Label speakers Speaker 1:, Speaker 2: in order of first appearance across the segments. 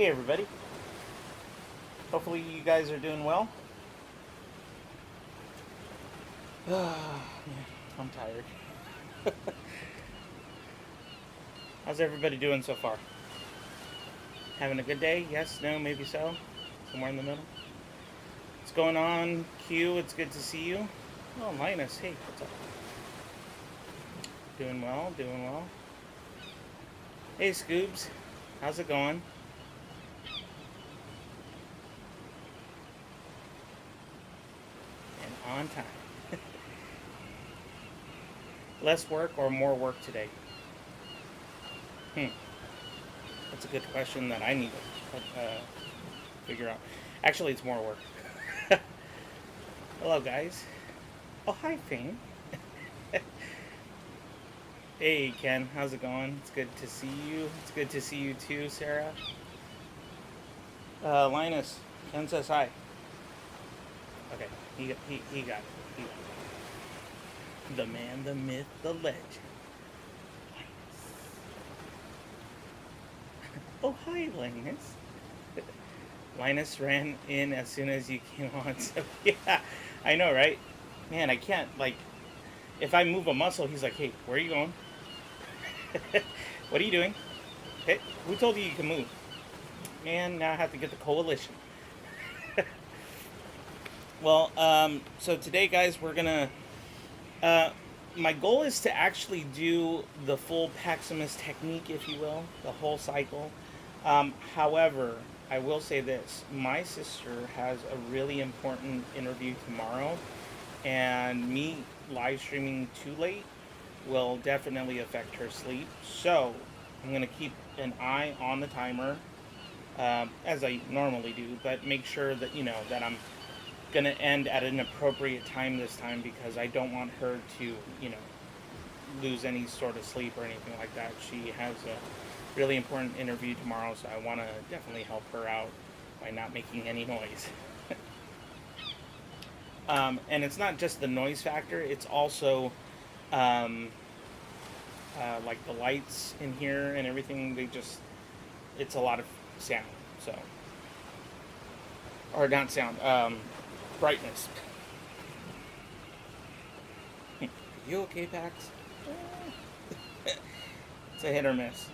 Speaker 1: Hey everybody. Hopefully you guys are doing well. Man, I'm tired. How's everybody doing so far? Having a good day? Yes, no, maybe so? Somewhere in the middle? What's going on, Q? It's good to see you. Oh, Linus, hey, what's up? Doing well, doing well. Hey, Scoobs, how's it going? And on time. Less work or more work today? That's a good question that I need to figure out. Actually, it's more work. Hello, guys. Oh, hi, Fane. Hey, Ken. How's it going? It's good to see you. It's good to see you too, Sarah. Linus. Ken says hi. Okay, he got it. He got it. The man, the myth, the legend. Oh, hi, Linus. Linus ran in as soon as you came on. So, yeah, I know, right? Man, I can't, if I move a muscle, he's like, hey, where are you going? What are you doing? Hey, who told you you can move? Man, now I have to get the coalition. Well, so today, guys, we're going to... my goal is to actually do the full Paximus technique, if you will, the whole cycle. However, I will say this. My sister has a really important interview tomorrow, and me live streaming too late will definitely affect her sleep. So I'm going to keep an eye on the timer, as I normally do, but make sure that, that I'm going to end at an appropriate time this time, because I don't want her to, lose any sort of sleep or anything like that. She has a really important interview tomorrow, so I want to definitely help her out by not making any noise. And it's not just the noise factor, it's also like the lights in here and everything. It's a lot of sound, so, or not sound, brightness. You okay, Pax? It's a hit or miss.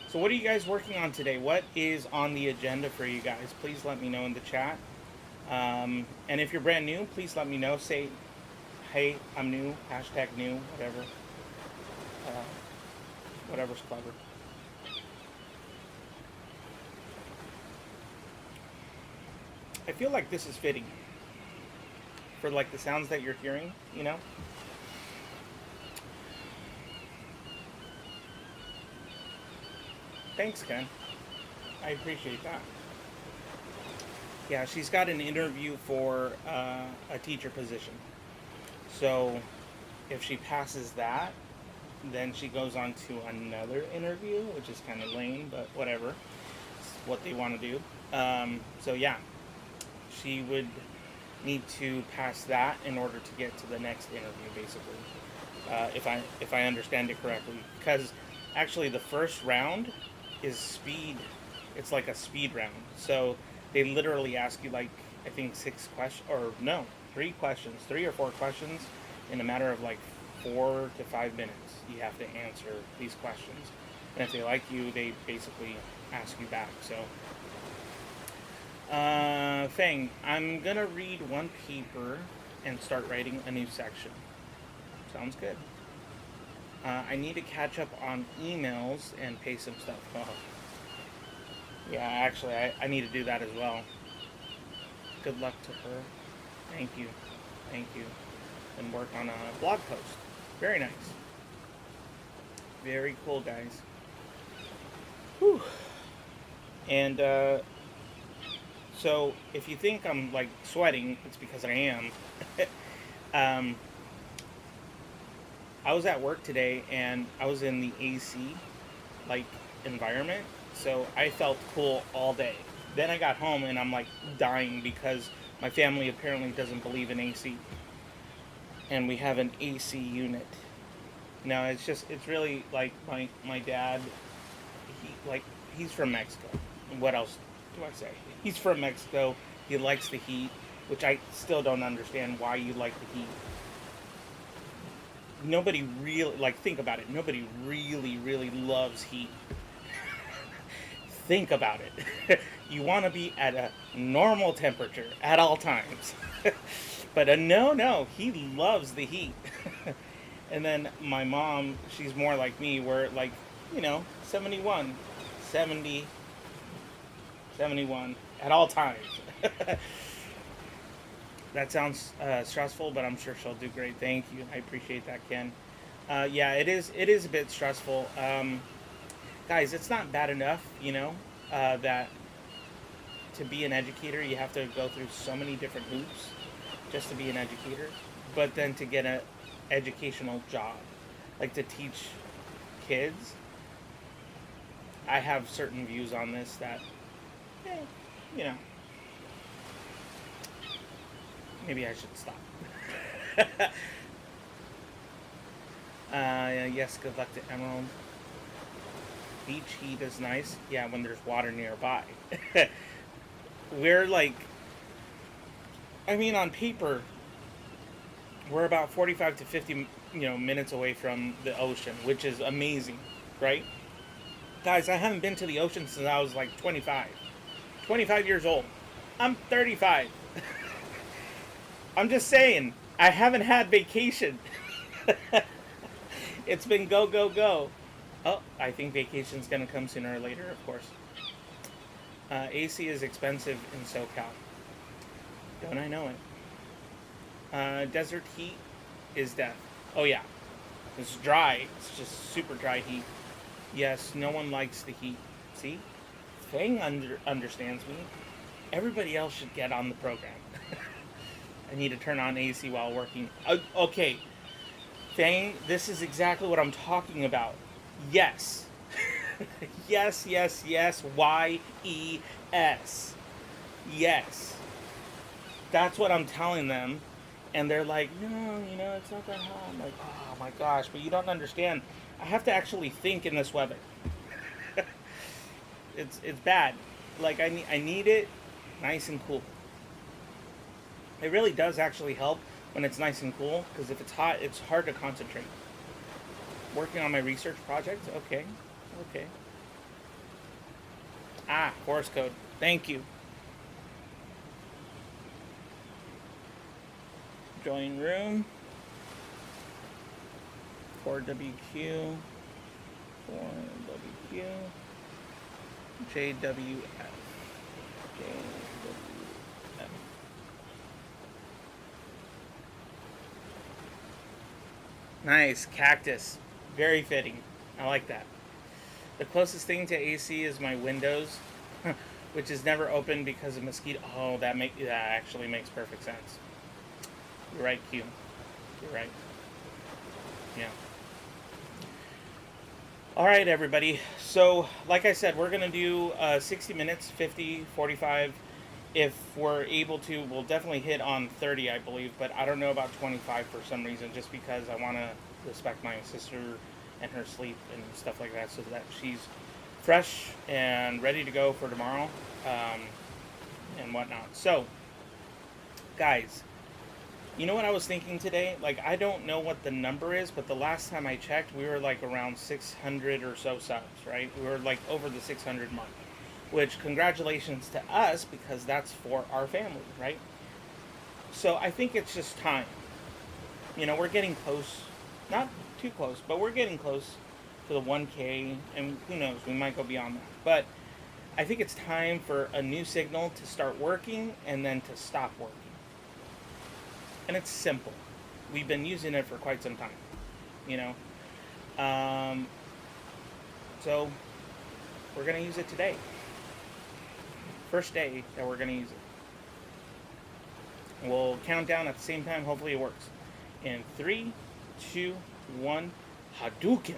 Speaker 1: So what are you guys working on today? What is on the agenda for you guys? Please let me know in the chat. And if you're brand new, please let me know. Say, hey, I'm new, hashtag new, whatever. Whatever's clever. I feel like this is fitting for like the sounds that you're hearing, Thanks, Ken. I appreciate that. Yeah, she's got an interview for a teacher position. So if she passes that, then she goes on to another interview, which is kind of lame, but whatever. It's what they want to do. So yeah, she would need to pass that in order to get to the next interview, basically. If I understand it correctly, because actually the first round is speed. It's like a speed round. So they literally ask you, like, I think 3 questions, 3 or 4 questions in a matter of like 4 to 5 minutes. You have to answer these questions, and if they like you, they basically ask you back. So Fang, I'm gonna read one paper and start writing a new section. Sounds good. I need to catch up on emails and pay some stuff. Oh. Yeah, actually, I need to do that as well. Good luck to her. Thank you. Thank you. And work on a blog post. Very nice. Very cool, guys. Whew. And, so if you think I'm like sweating, it's because I am. I was at work today and I was in the AC like environment, so I felt cool all day. Then I got home and I'm like dying because my family apparently doesn't believe in AC, and we have an AC unit. No, it's really like my dad. He, like, he's from Mexico. What else do I say? He's from Mexico. He likes the heat, which I still don't understand why you like the heat. Nobody really, like, think about it. Nobody really loves heat. Think about it. You want to be at a normal temperature at all times. But no, he loves the heat. And then my mom, she's more like me, where, like, 71, 70, 71 at all times. That sounds stressful, but I'm sure she'll do great. Thank you. I appreciate that, Ken. Yeah, it is a bit stressful. Guys, it's not bad enough, that to be an educator, you have to go through so many different hoops just to be an educator. But then to get an educational job, like to teach kids, I have certain views on this that, maybe I should stop. Yes, good luck to Emerald. Beach heat is nice. Yeah, when there's water nearby. We're like, on paper, we're about 45 to 50, minutes away from the ocean, which is amazing, right? Guys, I haven't been to the ocean since I was like 25. 25 years old. I'm 35. I'm just saying, I haven't had vacation. It's been go, go, go. Oh, I think vacation's going to come sooner or later, of course. AC is expensive in SoCal. Don't I know it? Desert heat is death. Oh, yeah. It's dry. It's just super dry heat. Yes, no one likes the heat. See? Fang understands me. Everybody else should get on the program. I need to turn on AC while working. Okay. Fang, this is exactly what I'm talking about. Yes. Yes. Y-E-S. Yes. That's what I'm telling them. And they're like, no, it's not that hot. I'm like, oh my gosh, but you don't understand. I have to actually think in this weather. It's bad. Like, I need it nice and cool. It really does actually help when it's nice and cool, because if it's hot, it's hard to concentrate. Working on my research project? Okay. Course code. Thank you. Join room. 4WQ. 4WQ. JWF. Nice. Cactus. Very fitting. I like that. The closest thing to AC is my Windows, which is never open because of mosquito. Oh, that actually makes perfect sense. You're right, Q. You're right. Yeah. All right, everybody. So, like I said, we're going to do 60 minutes, 50, 45. If we're able to, we'll definitely hit on 30, I believe. But I don't know about 25 for some reason, just because I want to respect my sister and her sleep and stuff like that, so that she's fresh and ready to go for tomorrow and whatnot. So, guys, you know what I was thinking today? Like, I don't know what the number is, but the last time I checked, we were like around 600 or so subs, right? We were like over the 600 mark, which congratulations to us, because that's for our family, right? So I think it's just time. We're getting close, not too close, but we're getting close to the 1K, and who knows, we might go beyond that. But I think it's time for a new signal to start working and then to stop working. And it's simple. We've been using it for quite some time, So we're going to use it today. First day that we're going to use it. We'll count down at the same time. Hopefully it works. In 3, 2, 1, Hadouken.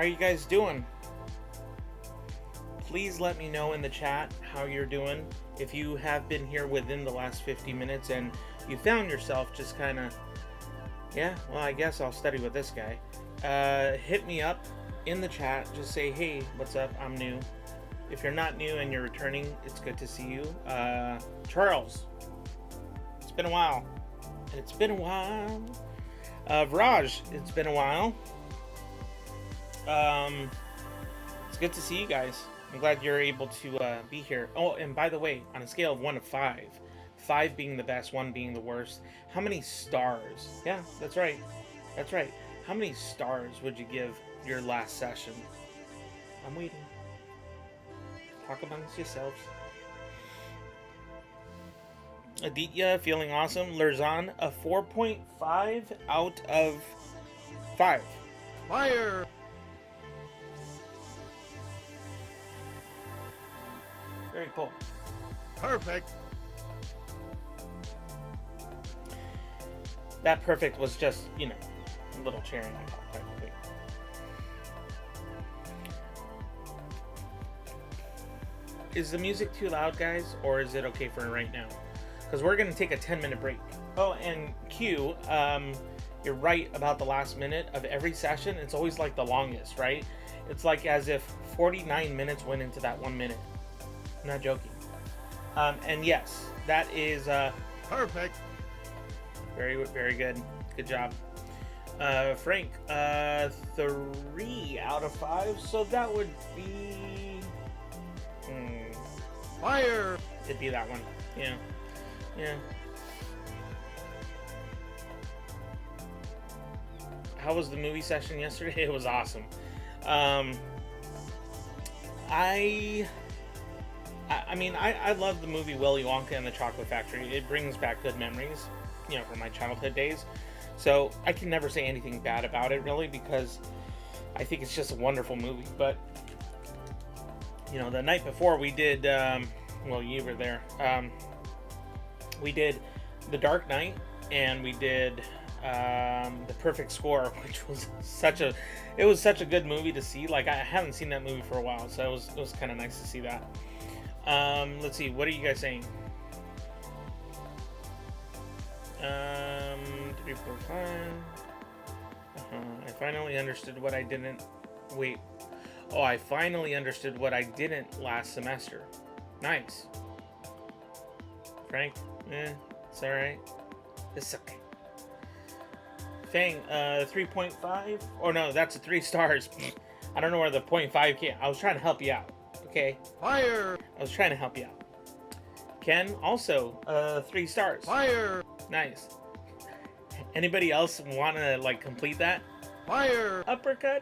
Speaker 1: are you guys doing? Please let me know in the chat how you're doing. If you have been here within the last 50 minutes and you found yourself just kind of, yeah, well, I guess I'll study with this guy. Hit me up in the chat. Just say, hey, what's up? I'm new. If you're not new and you're returning, it's good to see you. Charles, it's been a while. It's been a while. Raj, it's been a while. It's good to see you guys. I'm glad you're able to be here. Oh, and by the way, on a scale of 1 to 5, 5 being the best, 1 being the worst, how many stars? Yeah, that's right. That's right. How many stars would you give your last session? I'm waiting. Talk amongst yourselves. Aditya, feeling awesome. Lurzan, a 4.5 out of 5.
Speaker 2: Fire!
Speaker 1: Very cool.
Speaker 2: Perfect.
Speaker 1: That perfect was just, you know, a little cherry on top type of thing. Is the music too loud, guys, or is it okay for right now? Because we're going to take a 10-minute break. Oh, and Q, you're right about the last minute of every session. It's always like the longest, right? It's like as if 49 minutes went into that 1 minute. I'm not joking. And yes, that is
Speaker 2: Perfect.
Speaker 1: very, very good. Good job. Frank, 3 out of 5. So that would be...
Speaker 2: Fire!
Speaker 1: It'd be that one. Yeah. Yeah. How was the movie session yesterday? It was awesome. I mean, I love the movie Willy Wonka and the Chocolate Factory. It brings back good memories, you know, from my childhood days. So I can never say anything bad about it, really, because I think it's just a wonderful movie. But, you know, the night before we did, well, you were there. We did The Dark Knight, and we did The Perfect Score, which was such a good movie to see. Like, I haven't seen that movie for a while, so it was kind of nice to see that. Let's see, what are you guys saying? 3, 4, 5. I finally understood what I didn't. Wait. Oh, I finally understood what I didn't last semester. Nice. Frank, it's alright. It's okay. Fang, 3.5? Oh no, that's a 3 stars. I don't know where the 0.5 came. I was trying to help you out. Okay.
Speaker 2: Fire!
Speaker 1: I was trying to help you out. Ken, also, 3 stars.
Speaker 2: Fire!
Speaker 1: Nice. Anybody else want to, like, complete that?
Speaker 2: Fire!
Speaker 1: Uppercut?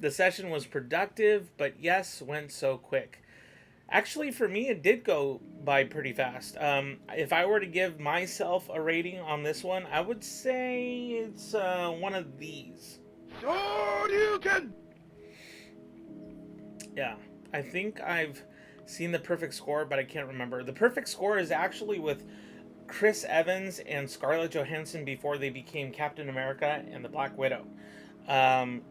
Speaker 1: The session was productive, but yes, went so quick. Actually, for me, it did go by pretty fast. If I were to give myself a rating on this one, I would say it's one of these.
Speaker 2: So you can...
Speaker 1: Yeah, I think I've seen The Perfect Score, but I can't remember. The Perfect Score is actually with Chris Evans and Scarlett Johansson before they became Captain America and the Black Widow.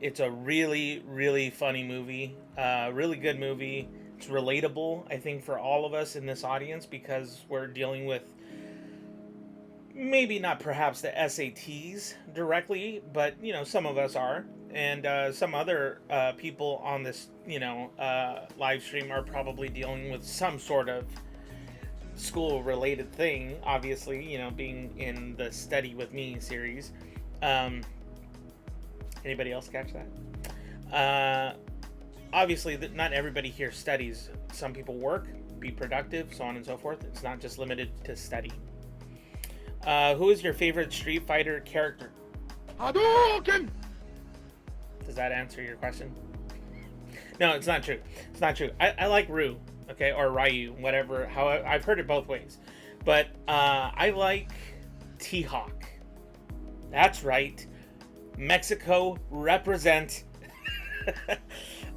Speaker 1: It's a really, really funny movie. Really good movie. It's relatable, I think, for all of us in this audience because we're dealing with maybe not perhaps the SATs directly, but, you know, some of us are. And some other people on this, you know, live stream are probably dealing with some sort of school-related thing, obviously, you know, being in the Study With Me series. Anybody else catch that? Obviously, not everybody here studies. Some people work, be productive, so on and so forth. It's not just limited to study. Who is your favorite Street Fighter character?
Speaker 2: Hadouken!
Speaker 1: Does that answer your question? No, it's not true. It's not true. I like Ryu, okay, or Ryu, whatever. How I've heard it both ways, but I like T-Hawk. That's right, Mexico represent.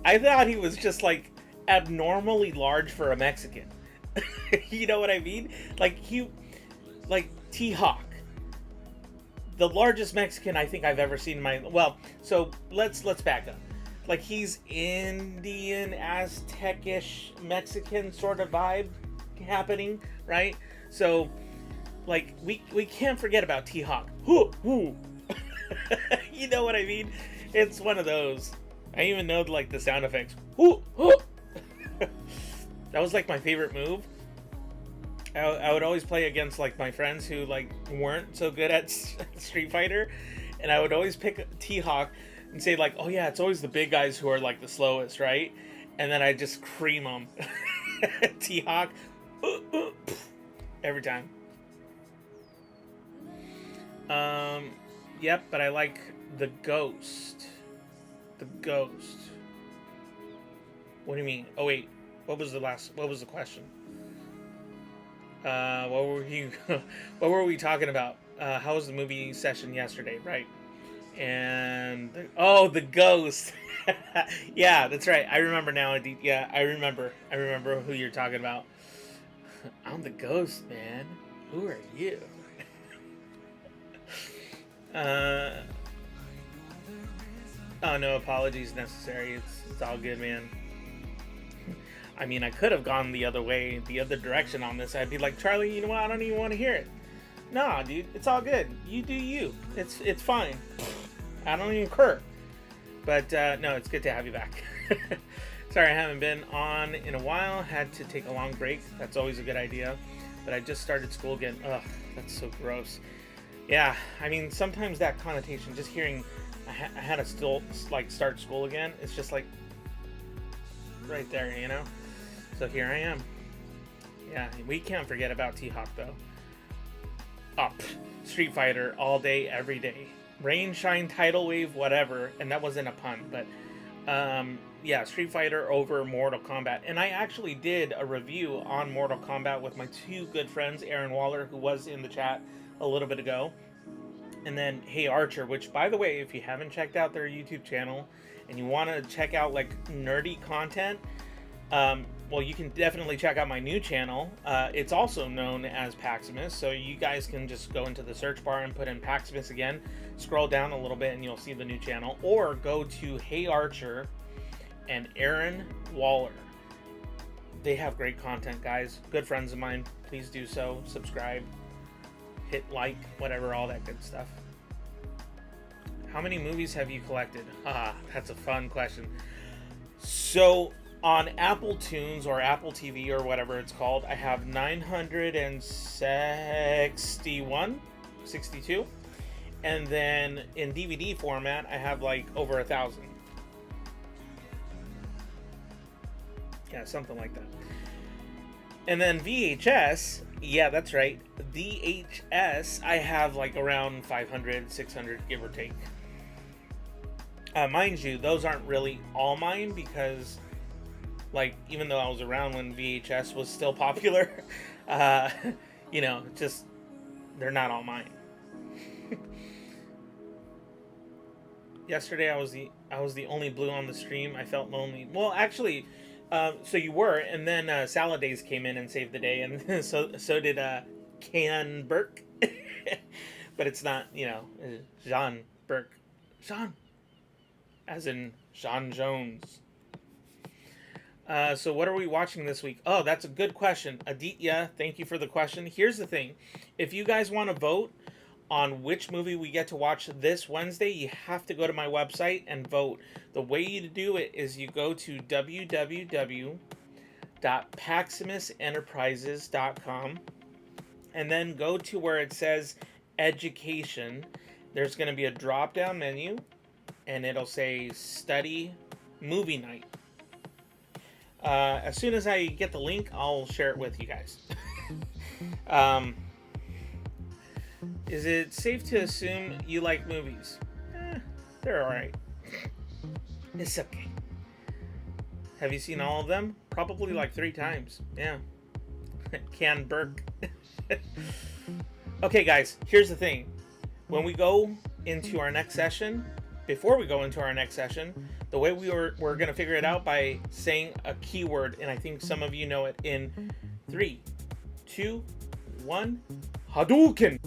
Speaker 1: I thought he was just like abnormally large for a Mexican. You know what I mean? Like T-Hawk. the largest Mexican I think I've ever seen in my, well, so let's back up. Like, he's Indian, Aztecish, Mexican sort of vibe happening, right? So, like, we can't forget about T-Hawk. You know what I mean? It's one of those. I even know, like, the sound effects. That was, like, my favorite move. I would always play against, like, my friends who, like, weren't so good at Street Fighter. And I would always pick T-Hawk and say, like, oh yeah, it's always the big guys who are, like, the slowest, right? And then I just cream them. T-Hawk. Every time. Yep, but I like the Ghost. The Ghost. What do you mean? Oh wait, what was the question? What were we talking about? How was the movie session yesterday, right? And the Ghost. Yeah, that's right. I remember now. Yeah, I remember who you're talking about. I'm the Ghost, man. Who are you? Oh, no apologies necessary. It's all good, man. I mean, I could have gone the other way, the other direction on this. I'd be like, Charlie, you know what? I don't even want to hear it. Nah, dude, it's all good. You do you. It's fine. I don't even care. But no, it's good to have you back. Sorry, I haven't been on in a while. Had to take a long break. That's always a good idea. But I just started school again. Ugh, that's so gross. Yeah, I mean, sometimes that connotation, just hearing I had to still, like, start school again, it's just like right there, you know? So here I am. Yeah, we can't forget about T-Hawk, though. Up. Street Fighter all day, every day. Rain, shine, tidal wave, whatever. And that wasn't a pun, but yeah, Street Fighter over Mortal Kombat. And I actually did a review on Mortal Kombat with my two good friends, Aaron Waller, who was in the chat a little bit ago, and then Hey Archer, which, by the way, if you haven't checked out their YouTube channel and you want to check out, like, nerdy content, well, you can definitely check out my new channel. It's also known as Paximus, so you guys can just go into the search bar and put in Paximus again, scroll down a little bit, and you'll see the new channel, or go to Hey Archer and Aaron Waller. They have great content, guys. Good friends of mine. Please do so. Subscribe. Hit like, whatever, all that good stuff. How many movies have you collected? That's a fun question. So, on Apple Tunes or Apple TV or whatever it's called, I have 962. And then in DVD format, I have like over 1,000. Yeah, something like that. And then VHS, yeah, that's right. VHS, I have like around 500, 600, give or take. Mind you, those aren't really all mine because, like, even though I was around when VHS was still popular, you know, just, they're not all mine. Yesterday, I was the only blue on the stream. I felt lonely. Well, actually, so you were, and then Salad Days came in and saved the day, and so did Can Burke. But it's not, you know, Jean Burke. Jean, as in Sean Jones. So what are we watching this week? Oh, that's a good question. Aditya, thank you for the question. Here's the thing. If you guys want to vote on which movie we get to watch this Wednesday, you have to go to my website and vote. The way you do it is you go to www.paximusenterprises.com and then go to where it says education. There's going to be a drop-down menu and it'll say study movie night. As soon as I get the link, I'll share it with you guys. Is it safe to assume you like movies? They're alright. It's okay. Have you seen all of them? Probably like 3 times. Yeah. Can Burke. Okay, guys, here's the thing. When we go into our next session, before we go into our next session, the way we're going to figure it out by saying a keyword, and I think some of you know it, in 3, 2, 1, Hadouken!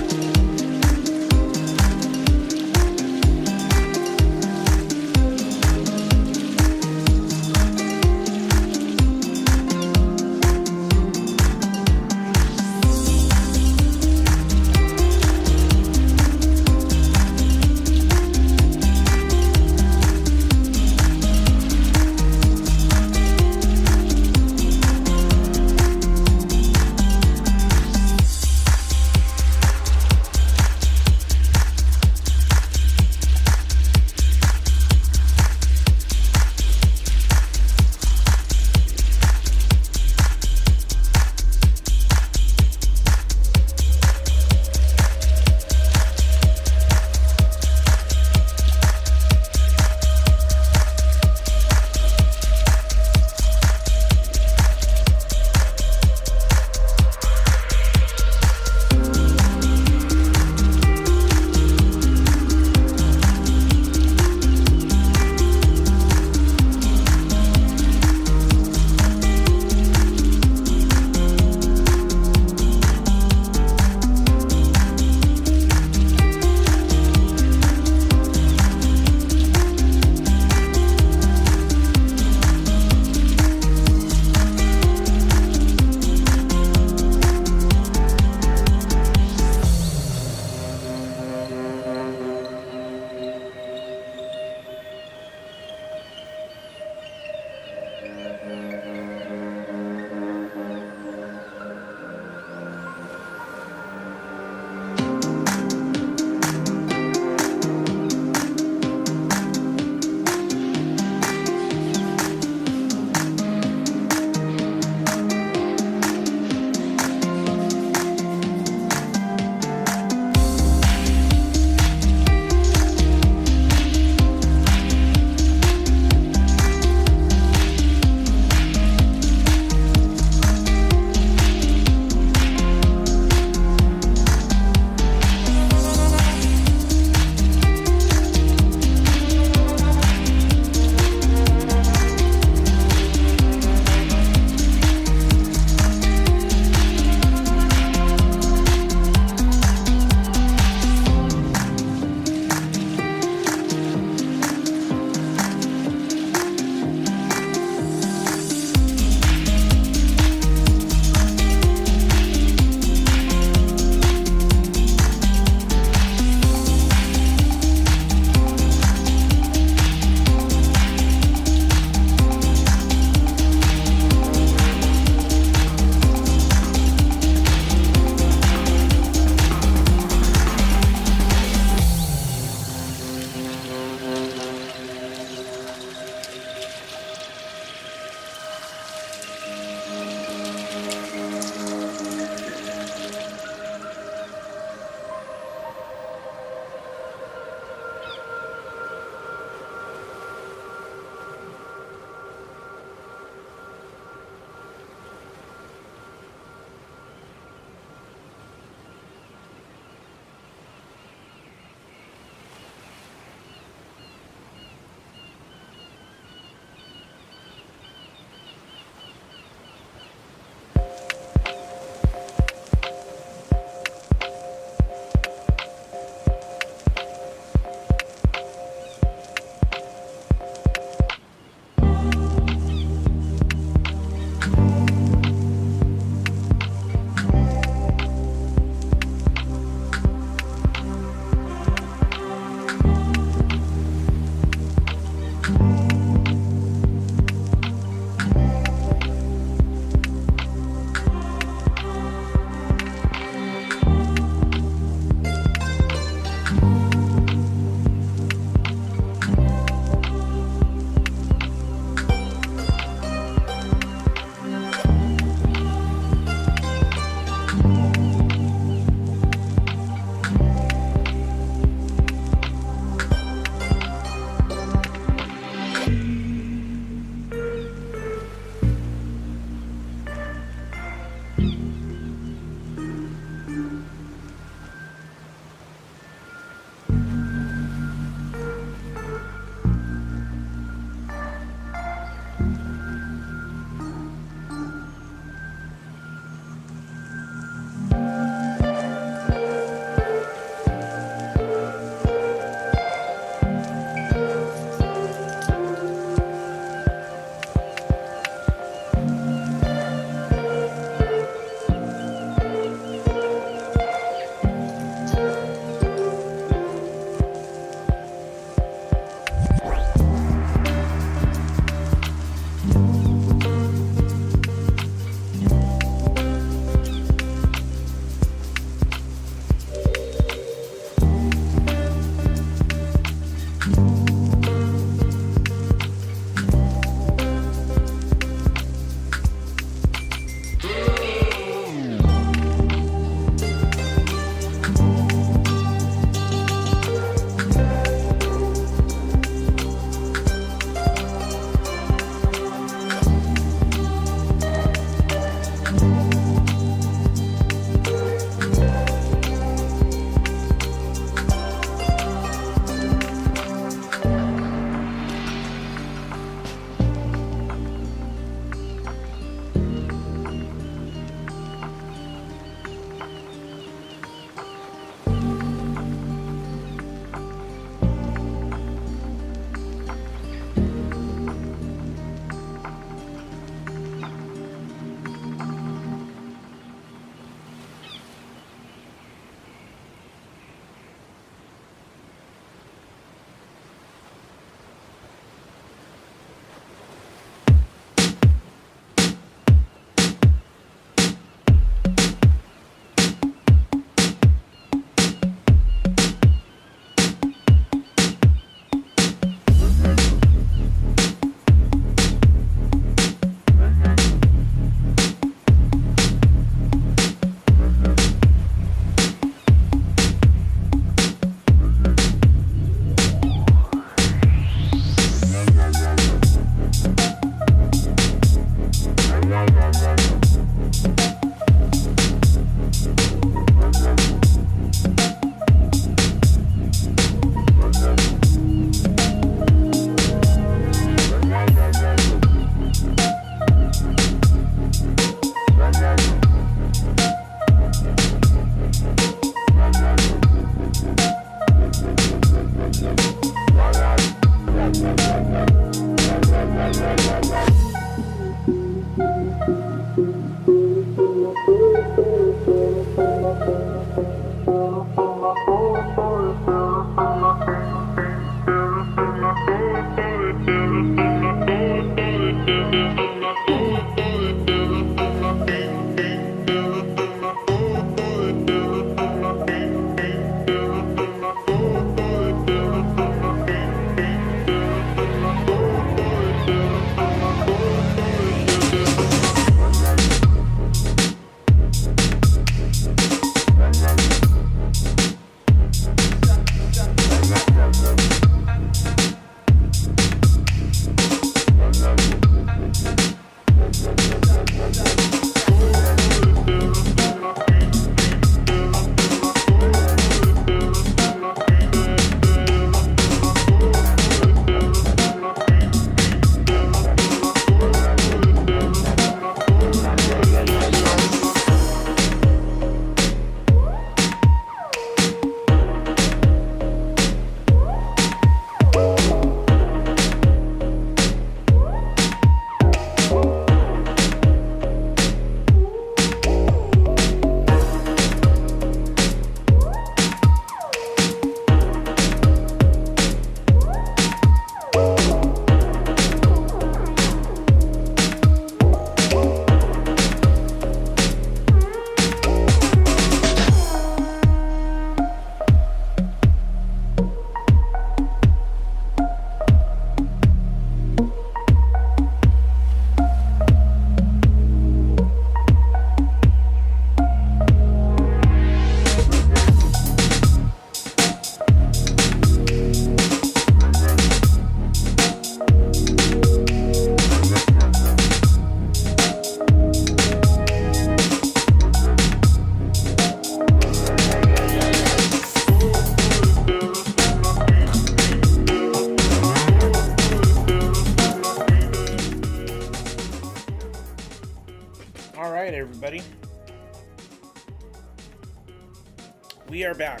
Speaker 1: We are back.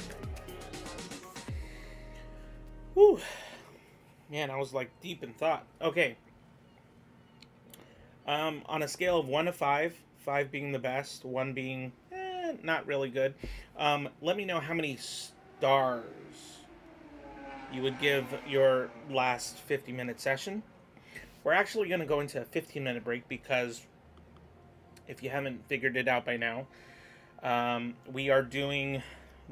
Speaker 1: Whew. Man, I was like deep in thought. Okay. On a scale of 1 to 5, 5 being the best, 1 being not really good, let me know how many stars you would give your last 50-minute session. We're actually going to go into a 15-minute break because if you haven't figured it out by now, we are doing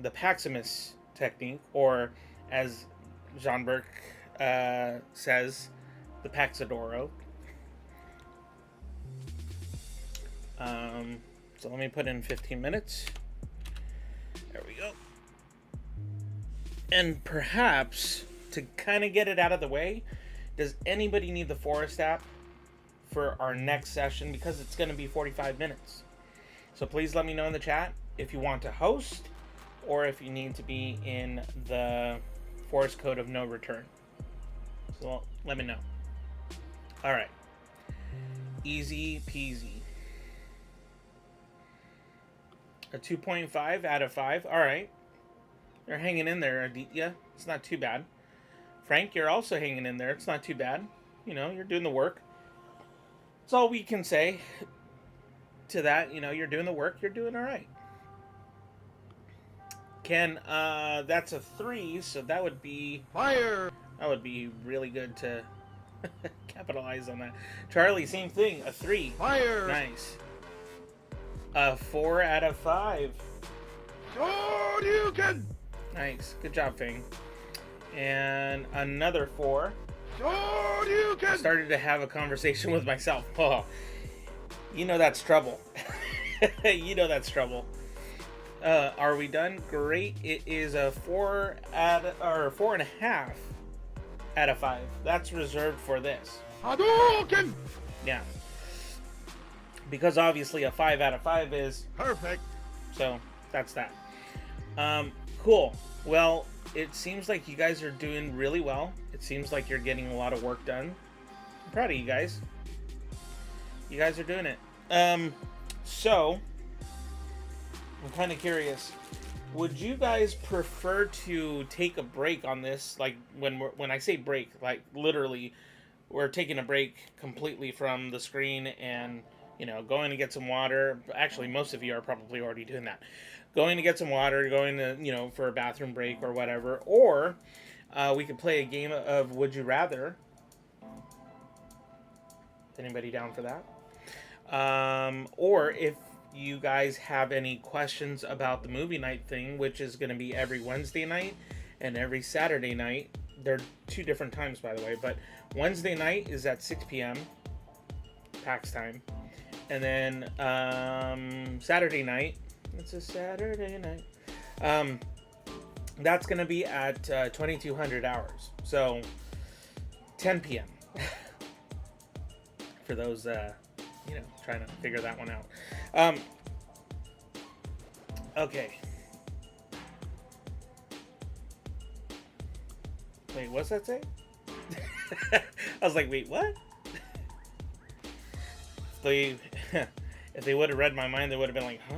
Speaker 1: the Paximus technique, or as Jean Burke says, the Paxodoro. So let me put in 15 minutes. There we go. And perhaps, to kind of get it out of the way, does anybody need the Forest app for our next session? Because it's going to be 45 minutes. So please let me know in the chat if you want to host or if you need to be in the Forest code of no return. So let me know. All right. Easy peasy. A 2.5 out of 5. All right. You're hanging in there, Aditya. It's not too bad. Frank, you're also hanging in there. It's not too bad. You know, you're doing the work. That's all we can say to that. You know, you're doing the work. You're doing all right. Ken, that's a 3, so that would be...
Speaker 2: Fire!
Speaker 1: That would be really good to capitalize on that. Charlie, same thing. A 3.
Speaker 2: Fire!
Speaker 1: Nice. A 4 out of 5.
Speaker 2: Shoryuken!
Speaker 1: Nice. Good job, Fang. And another 4. I
Speaker 2: Shoryuken!
Speaker 1: started to have a conversation with myself. Oh, you know that's trouble. You know that's trouble. Are we done? Great. It is a 4.5 out of 5. That's reserved for this.
Speaker 2: Hadouken!
Speaker 1: Yeah. Because obviously a 5 out of 5 is
Speaker 2: Perfect.
Speaker 1: so that's that. Cool. Well, it seems like you guys are doing really well. It seems like you're getting a lot of work done. I'm proud of you guys. You guys are doing it. So I'm kind of curious. Would you guys prefer to take a break on this? Like when I say break, like literally, we're taking a break completely from the screen and, you know, going to get some water. Actually, most of you are probably already doing that. Going to get some water, going to, you know, for a bathroom break or whatever. Or we could play a game of Would You Rather. Anybody down for that? Or if you guys have any questions about the movie night thing, which is going to be every Wednesday night and every Saturday night. They're 2 different times, by the way. But Wednesday night is at 6 p.m. PAX time. And then Saturday night, it's a Saturday night, that's going to be at 2200 hours. So 10 p.m. for those, you know, trying to figure that one out. Okay. Wait, what's that say? I was like, wait, what? If they would have read my mind, they would have been like, huh?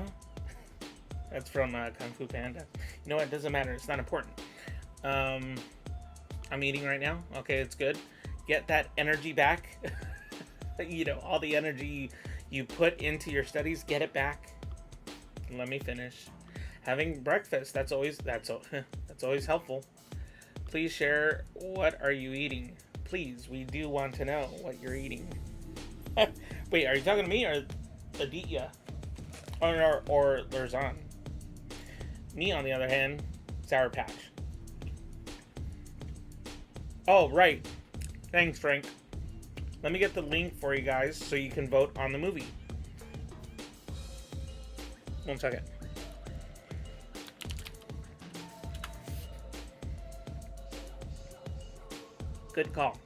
Speaker 1: That's from Kung Fu Panda. You know what? It doesn't matter. It's not important. I'm eating right now. Okay, it's good. Get that energy back. You know, all the energy you put into your studies, get it back. Let me finish. Having breakfast, that's always helpful. Please share, what are you eating? Please, we do want to know what you're eating. Wait, are you talking to me or Aditya? Or Lurzan? Me, on the other hand, Sour Patch. Oh, right. Thanks, Frank. Let me get the link for you guys so you can vote on the movie. 1 second. Good call.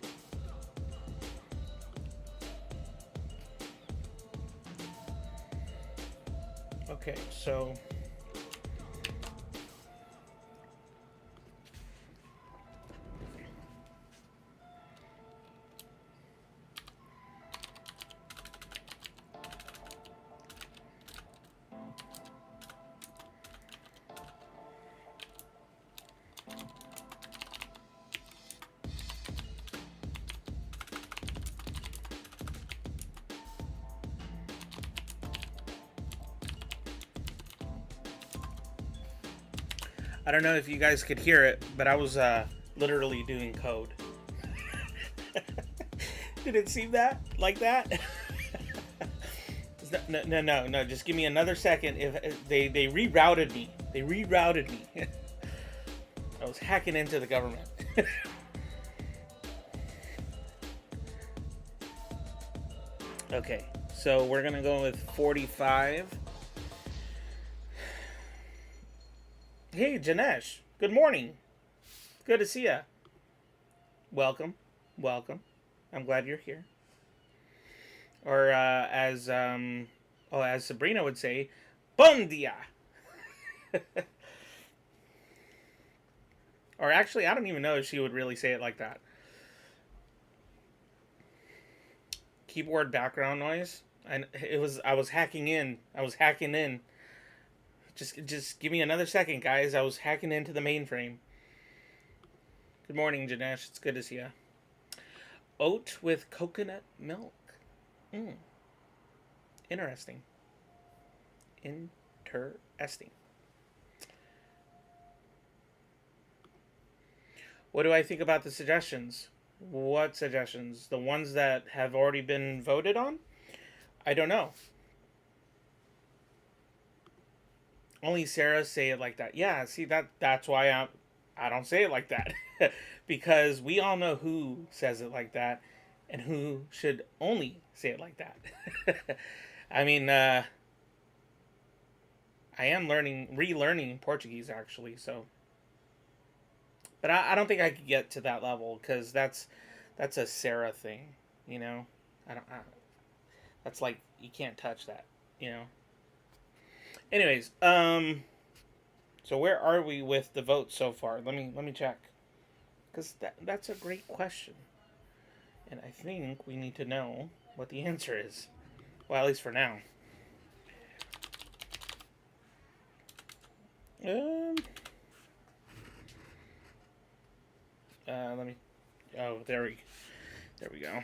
Speaker 1: Okay, so I don't know if you guys could hear it, but I was literally doing code. Did it seem that like that? No. Just give me another second. If they rerouted me, I was hacking into the government. Okay, so we're gonna go with 45. Hey, Janesh. Good morning. Good to see ya. Welcome. I'm glad you're here. Or as Sabrina would say, bon dia. Or actually, I don't even know if she would really say it like that. Keyboard background noise. And I was hacking in. Just give me another second, guys. I was hacking into the mainframe. Good morning, Janesh. It's good to see you. Oat with coconut milk. Interesting. What do I think about the suggestions? What suggestions? The ones that have already been voted on? I don't know. Only Sarah say it like that. Yeah, see that's why I don't say it like that. Because we all know who says it like that and who should only say it like that. I mean, I am relearning Portuguese actually, so. But I don't think I could get to that level because that's a Sarah thing, you know. That's like you can't touch that, you know. Anyways, so where are we with the votes so far? Let me check, because that's a great question, and I think we need to know what the answer is. Well, at least for now. Let me. Oh, there we go.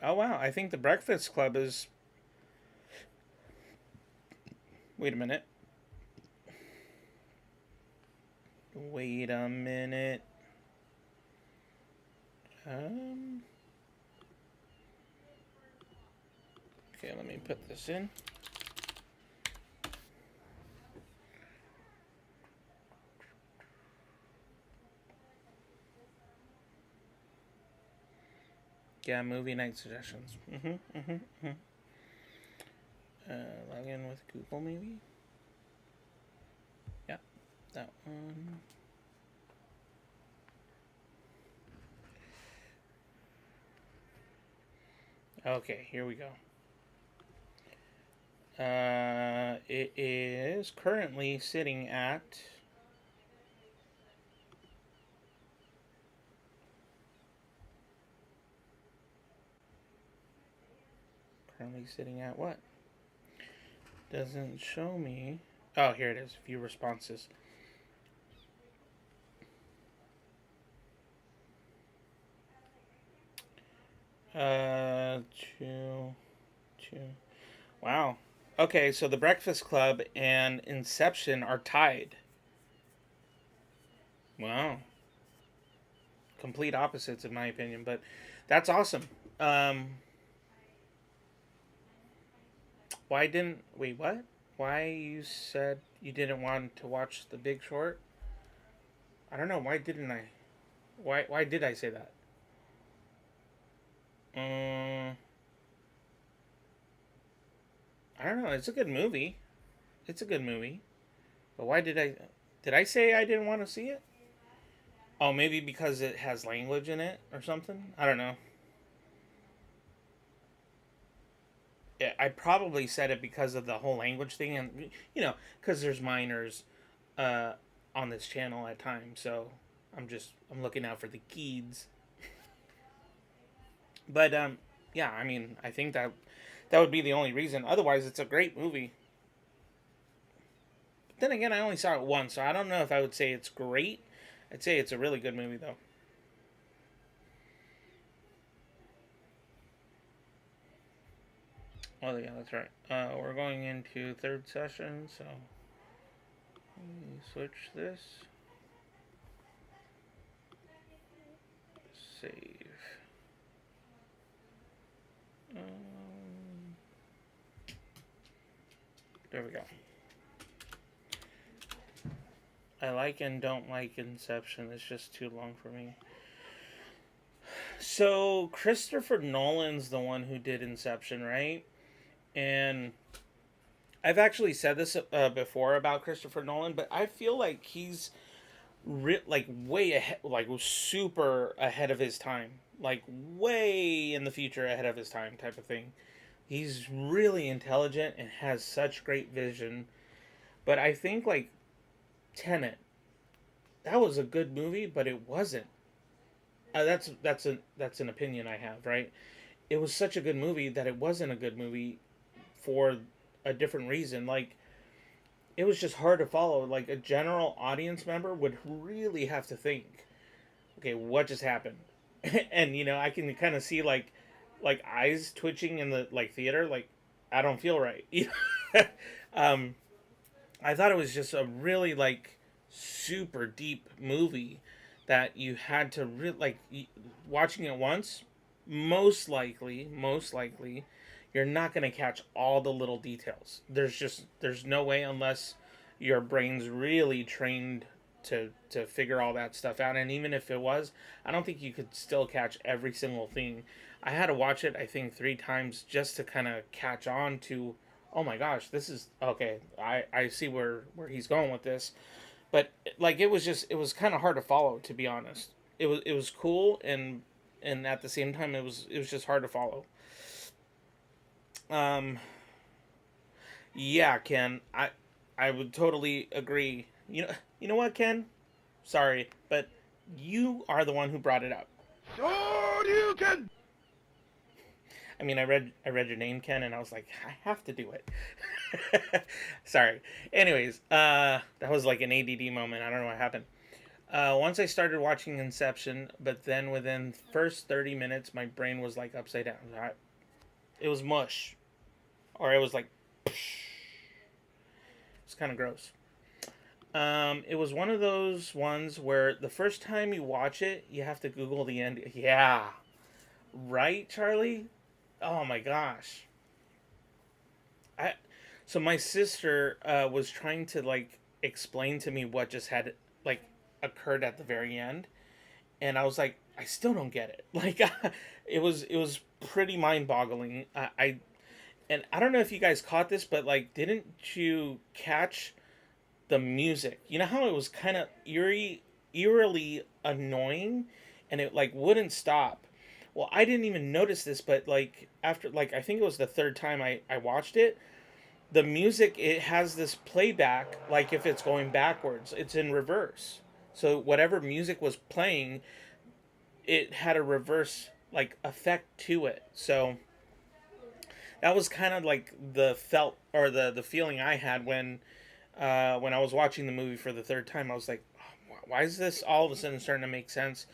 Speaker 1: Oh wow, I think the Breakfast Club is. Wait a minute. Okay, let me put this in. Yeah, movie night suggestions. Log in with Google, maybe? Yeah, that one. Okay, here we go. It is currently sitting at... Currently sitting at what? Doesn't show me. Oh, here it is. View responses. Two. Wow. Okay, so The Breakfast Club and Inception are tied. Wow. Complete opposites, in my opinion, but that's awesome. Wait, what? Why you said you didn't want to watch The Big Short? I don't know. Why didn't I? Why did I say that? I don't know. It's a good movie. But why did I say I didn't want to see it? Oh, maybe because it has language in it or something? I don't know. Yeah, I probably said it because of the whole language thing, and because there's minors on this channel at times, so I'm looking out for the kids. But yeah, I mean, I think that would be the only reason. Otherwise, it's a great movie. But then again, I only saw it once, so I don't know if I would say it's great. I'd say it's a really good movie, though. Oh yeah, that's right. We're going into third session, so let me switch this. Save. Um, there we go. I like and don't like Inception. It's just too long for me. So Christopher Nolan's the one who did Inception, right? And I've actually said this before about Christopher Nolan, but I feel like he's like way ahead, like super ahead of his time, like way in the future ahead of his time type of thing. He's really intelligent and has such great vision. But I think like Tenet, that was a good movie, but it wasn't. That's an opinion I have, right? It was such a good movie that it wasn't a good movie for a different reason. Like it was just hard to follow. Like a general audience member would really have to think, okay, what just happened? And I can kind of see like eyes twitching in the like theater. Like I don't feel right. um, I thought it was just a really like super deep movie that you had to like watching it once. Most likely, you're not going to catch all the little details. There's no way unless your brain's really trained to figure all that stuff out. And even if it was, I don't think you could still catch every single thing. I had to watch it I think 3 times just to kind of catch on to, oh my gosh, this is okay. I see where he's going with this. But like it was kind of hard to follow, to be honest. It was cool, and at the same time it was just hard to follow. Um, yeah, Ken, I would totally agree. You know what, Ken? Sorry, but you are the one who brought it up.
Speaker 2: Shoryuken!
Speaker 1: I mean, I read your name, Ken, and I was like, I have to do it. Sorry. Anyways, that was like an ADD moment. I don't know what happened. Once I started watching Inception, but then within first 30 minutes, my brain was like upside down. It was mush, or it was like, it's kind of gross. It was one of those ones where the first time you watch it, you have to Google the end. Yeah, right, Charlie. Oh my gosh. I so my sister was trying to like explain to me what just had like occurred at the very end, and I was like, I still don't get it. Like, it was pretty mind boggling. And I don't know if you guys caught this, but like, didn't you catch the music? You know how it was kind of eerily annoying, and it like wouldn't stop. Well, I didn't even notice this, but like after like I think it was the third time I watched it, the music, it has this playback like if it's going backwards, it's in reverse. So whatever music was playing, it had a reverse like effect to it. So that was kind of like the felt or the feeling I had when I was watching the movie for the third time. I was like, oh, why is this all of a sudden starting to make sense?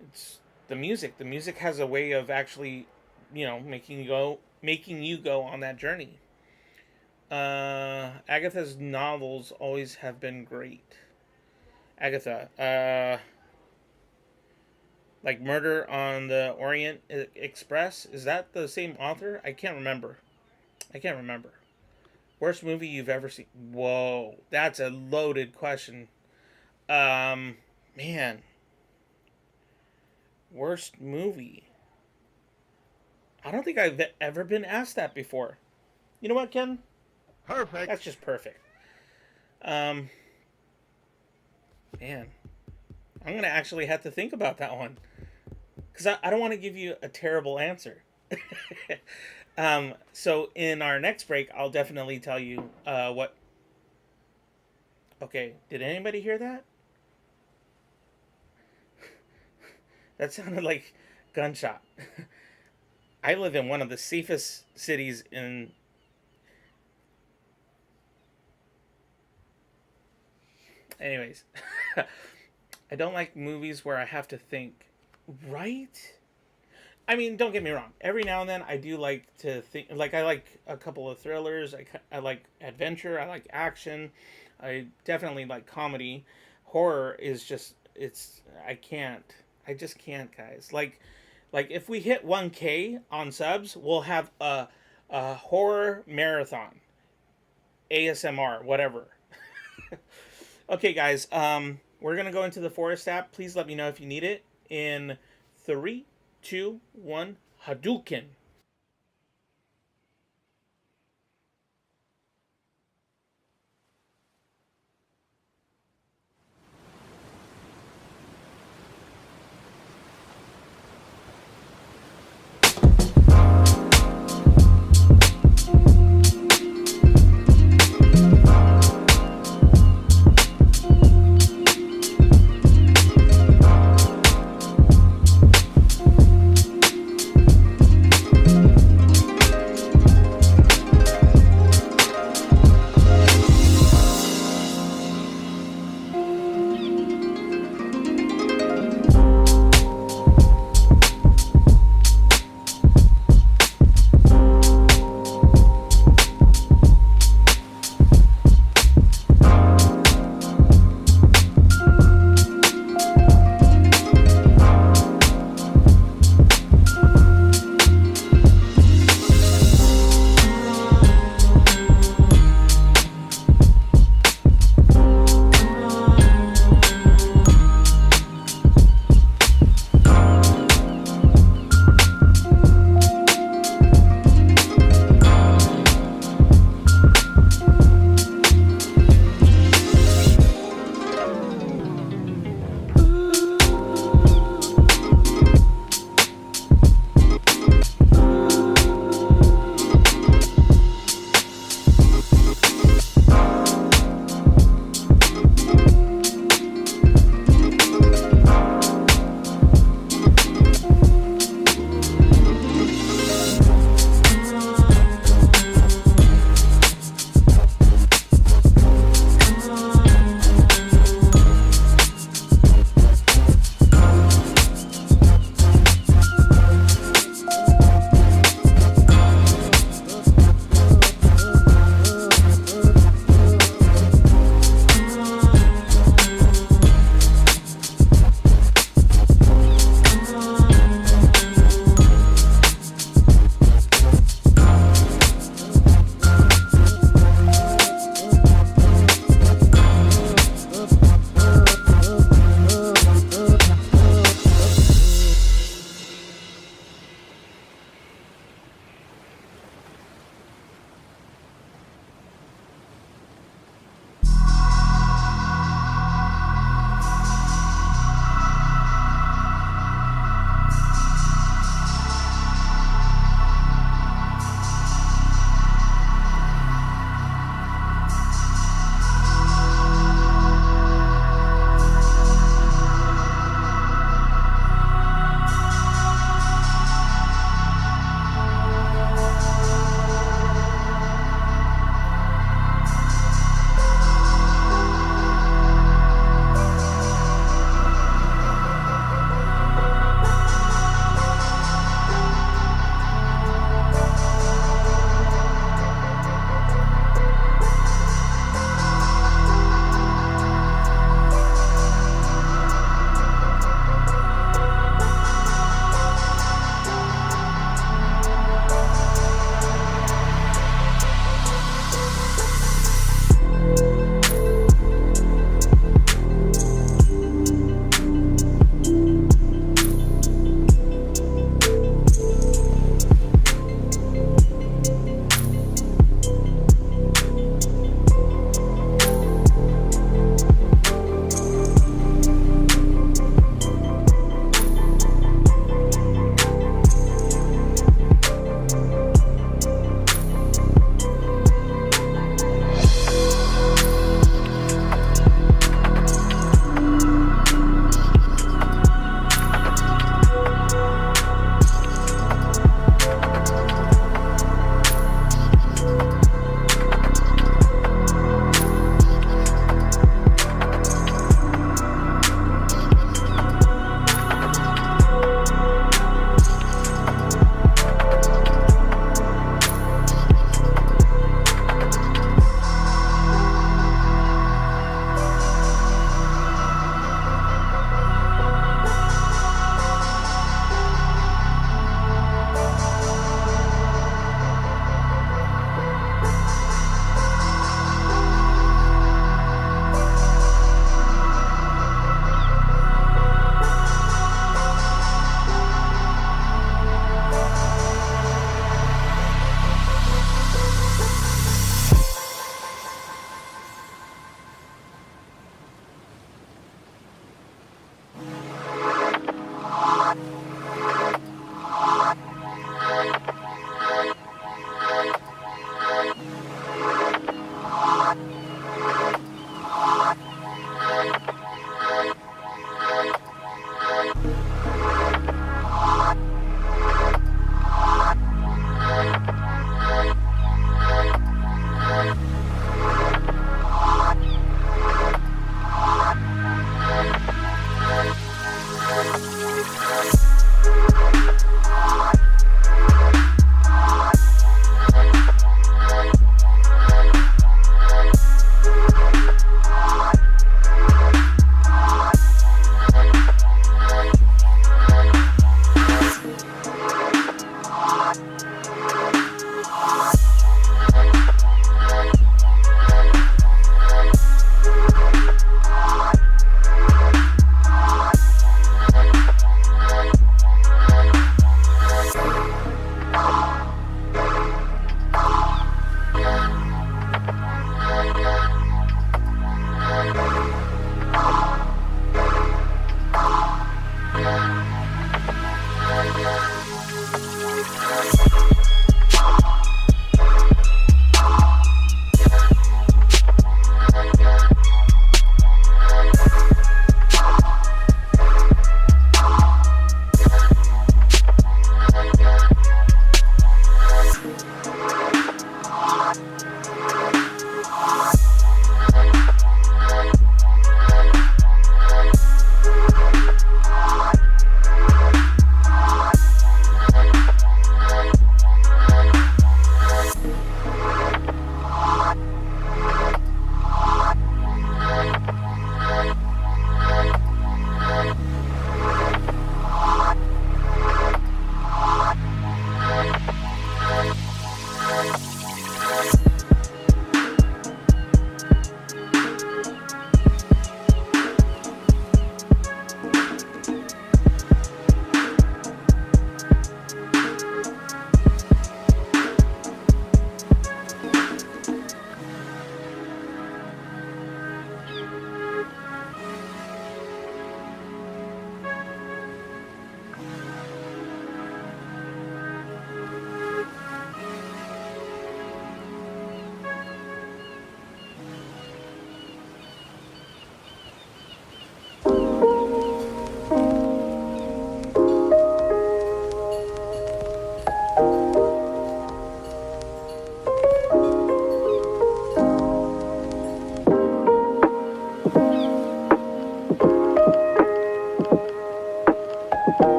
Speaker 1: It's the music. The music has a way of actually, making you go on that journey. Agatha's novels always have been great. Agatha, like Murder on the Orient Express, is that the same author? I can't remember. I can't remember. Worst movie you've ever seen? Whoa, that's a loaded question. Um, Man, worst movie. I don't think I've ever been asked that before. You know what, Ken?
Speaker 2: Perfect.
Speaker 1: That's just perfect. Um, Man, I'm gonna actually have to think about that one because I don't want to give you a terrible answer. So in our next break, I'll definitely tell you what. Okay, did anybody hear that? That sounded like gunshot. I live in one of the safest cities in. Anyways, I don't like movies where I have to think. Right? I mean, don't get me wrong. Every now and then, I do like to think. Like, I like a couple of thrillers. I like adventure. I like action. I definitely like comedy. Horror is just it's. I can't. I just can't, guys. Like if we hit 1K on subs, we'll have a horror marathon, ASMR, whatever. Okay, guys. We're gonna go into the Forest app. Please let me know if you need it. In 3, 2, 1, Hadouken.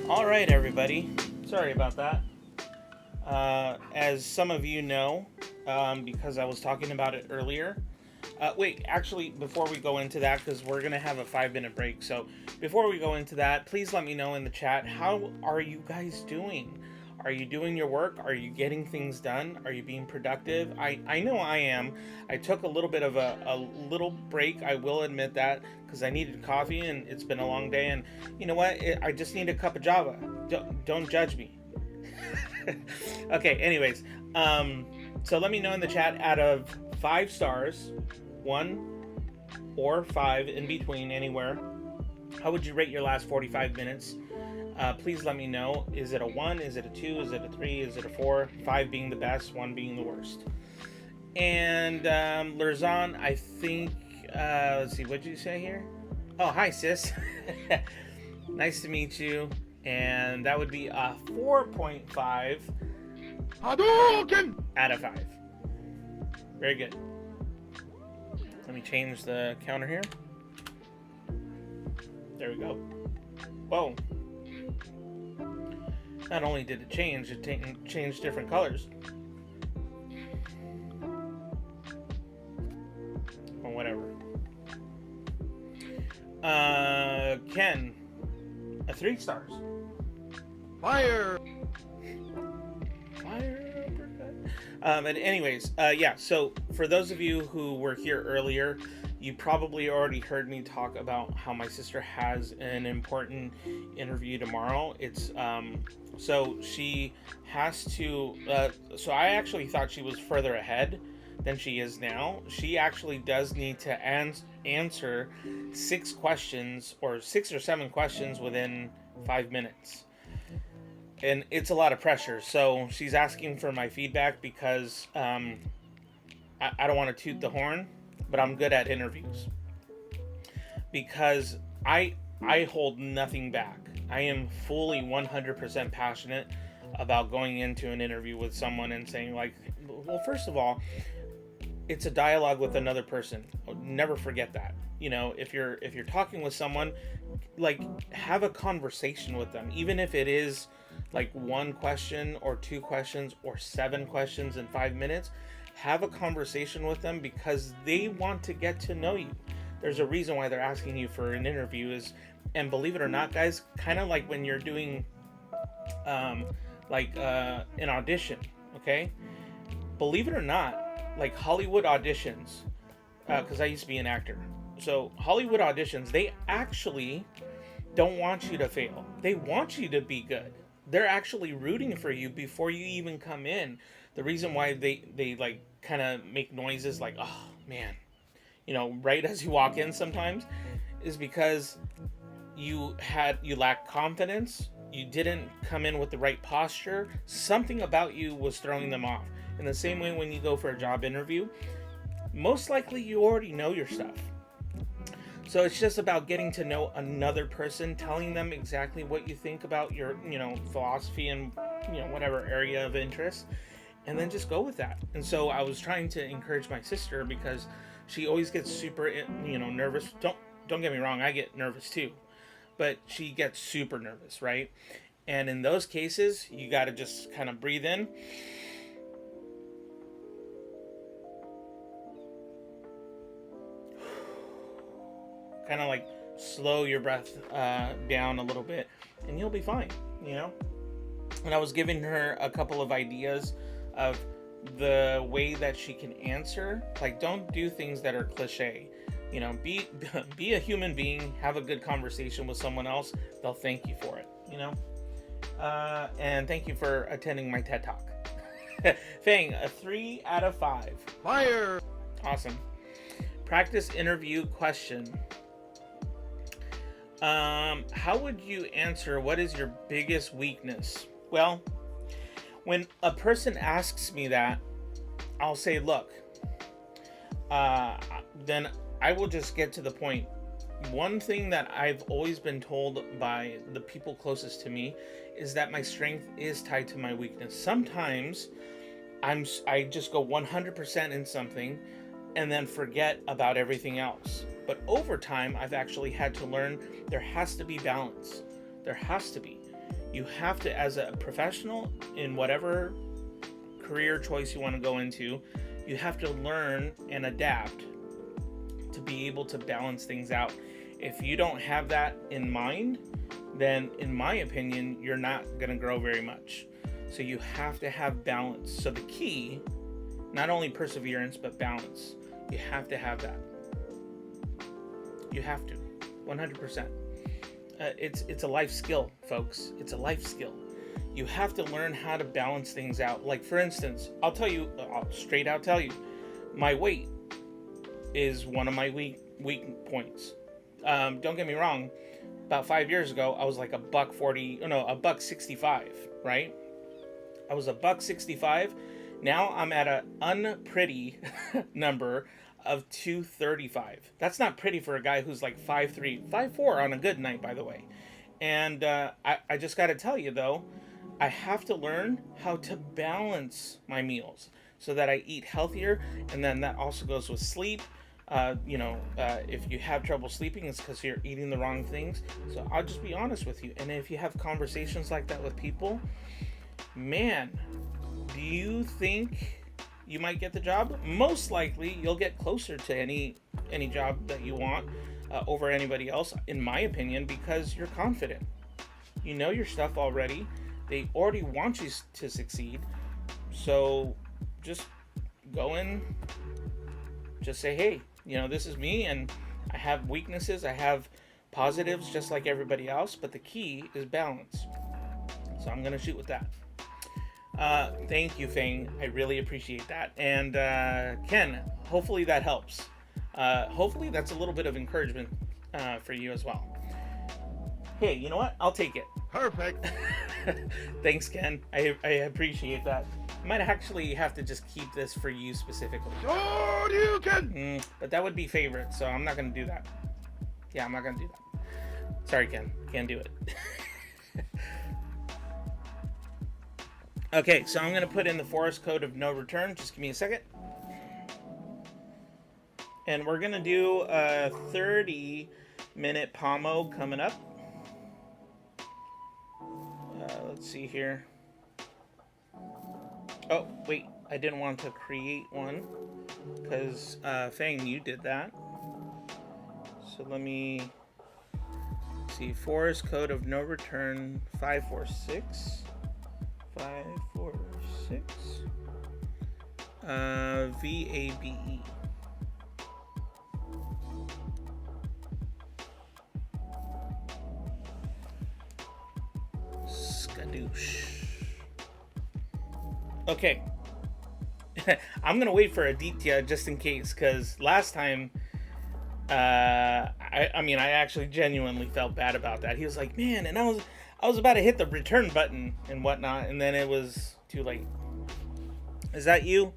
Speaker 1: Alright, everybody. Sorry about that. As some of you know, because I was talking about it earlier. Wait, actually, before we go into that, because we're going to have a 5-minute break. So before we go into that, please let me know in the chat, how are you guys doing? Are you doing your work? Are you getting things done? Are you being productive? I know I am. I took a little bit of a little break. I will admit that, because I needed coffee and it's been a long day. And you know what? I just need a cup of Java. Don't judge me. Okay, anyways. So let me know in the chat, out of 5 stars, 1 or 5 in between, anywhere, how would you rate your last 45 minutes? Please let me know. Is it a 1? Is it a 2? Is it a 3? Is it a 4? 5 being the best, 1 being the worst. And Lurzan, I think, let's see, what did you say here? Oh, hi, sis. Nice to meet you. And that would be a 4.5
Speaker 2: Hadouken!
Speaker 1: out of 5. Very good. Let me change the counter here. There we go. Whoa. Not only did it change, it changed different colors. Or whatever. Ken, a 3 stars.
Speaker 2: Fire!
Speaker 1: And anyways, yeah, so for those of you who were here earlier, you probably already heard me talk about how my sister has an important interview tomorrow. It's so she has to so I actually thought she was further ahead than she is now. She actually does need to answer 6 questions, or 6 or 7 questions within 5 minutes. And it's a lot of pressure. So she's asking for my feedback because I don't want to toot the horn, but I'm good at interviews. Because I hold nothing back. I am fully 100% passionate about going into an interview with someone and saying, like, well, first of all, it's a dialogue with another person. Never forget that. You know, if you're talking with someone, like, have a conversation with them, even if it is like 1 question or 2 questions or 7 questions in 5 minutes. Have a conversation with them, because they want to get to know you. There's a reason why they're asking you for an interview. And believe it or not, guys, kind of like when you're doing an audition, okay? Believe it or not, like Hollywood auditions, because I used to be an actor. So Hollywood auditions, they actually don't want you to fail. They want you to be good. They're actually rooting for you before you even come in. The reason why they like kind of make noises like, oh man, you know, right as you walk in sometimes, is because you lack confidence. You didn't come in with the right posture. Something about you was throwing them off. In the same way, when you go for a job interview, most likely you already know your stuff. So it's just about getting to know another person, telling them exactly what you think about your, you know, philosophy and, you know, whatever area of interest, and then just go with that. And so I was trying to encourage my sister, because she always gets super, you know, nervous. Don't get me wrong, I get nervous too, but she gets super nervous, right? And in those cases, you got to just kind of breathe in. Kind of like slow your breath down a little bit, and you'll be fine. you know? And I was giving her a couple of ideas of the way that she can answer. Like, don't do things that are cliche. You know, be a human being, have a good conversation with someone else. They'll thank you for it, you know? And thank you for attending my TED Talk. Fang, a 3 out of 5.
Speaker 2: Fire!
Speaker 1: Awesome. Practice interview question. How would you answer what is your biggest weakness? Well, when a person asks me that, I'll say, look, then I will just get to the point. One thing that I've always been told by the people closest to me is that my strength is tied to my weakness. Sometimes I just go 100% in something and then forget about everything else. But over time, I've actually had to learn there has to be balance. There has to be. You have to, as a professional in whatever career choice you want to go into, you have to learn and adapt to be able to balance things out. If you don't have that in mind, then in my opinion, you're not going to grow very much. So you have to have balance. So the key, not only perseverance, but balance. You have to have that. You have to, 100%. It's a life skill, folks. It's a life skill. You have to learn how to balance things out. Like, for instance, I'll tell you, my weight is one of my weak points. Don't get me wrong. About 5 years ago, I was like a $165, right? I was a $165. Now I'm at an unpretty number of 235. That's not pretty for a guy who's like 5'3", 5'4" on a good night, by the way. And I just got to tell you, though, I have to learn how to balance my meals so that I eat healthier. And then that also goes with sleep. If you have trouble sleeping, it's because you're eating the wrong things. So I'll just be honest with you. And if you have conversations like that with people, man, do you think you might get the job? Most likely, you'll get closer to any job that you want over anybody else, in my opinion, because you're confident. You know your stuff already. They already want you to succeed. So just go in, just say, hey, this is me, and I have weaknesses, I have positives just like everybody else, but the key is balance. So I'm going to shoot with that. Thank you, Fang. I really appreciate that. And Ken, hopefully that helps. Hopefully that's a little bit of encouragement for you as well. Hey, you know what? I'll take it.
Speaker 2: Perfect.
Speaker 1: Thanks, Ken. I appreciate that. I might actually have to just keep this for you specifically.
Speaker 2: Sure you can.
Speaker 1: But that would be favorite, so I'm not going to do that. Yeah, I'm not going to do that. Sorry, Ken. Can't do it. Okay, so I'm going to put in the forest code of no return. Just give me a second. And we're going to do a 30-minute pomo coming up. Let's see here. Oh, wait. I didn't want to create one because, Fang, you did that. So let me see. Forest code of no return 546. 546 VABE. Skadoosh. Okay. I'm gonna wait for Aditya just in case, because last time I actually genuinely felt bad about that. He was like, man, and I was about to hit the return button and whatnot, and then it was too late. Is that you?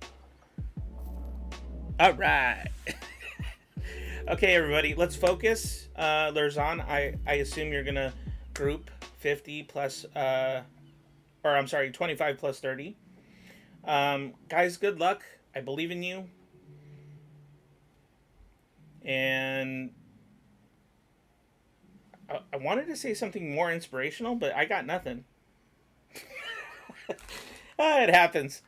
Speaker 1: All right. Okay, everybody, let's focus. Lurzan, I assume you're gonna group 50 plus, 25 plus 30. Guys, good luck. I believe in you. And I wanted to say something more inspirational, but I got nothing. It happens.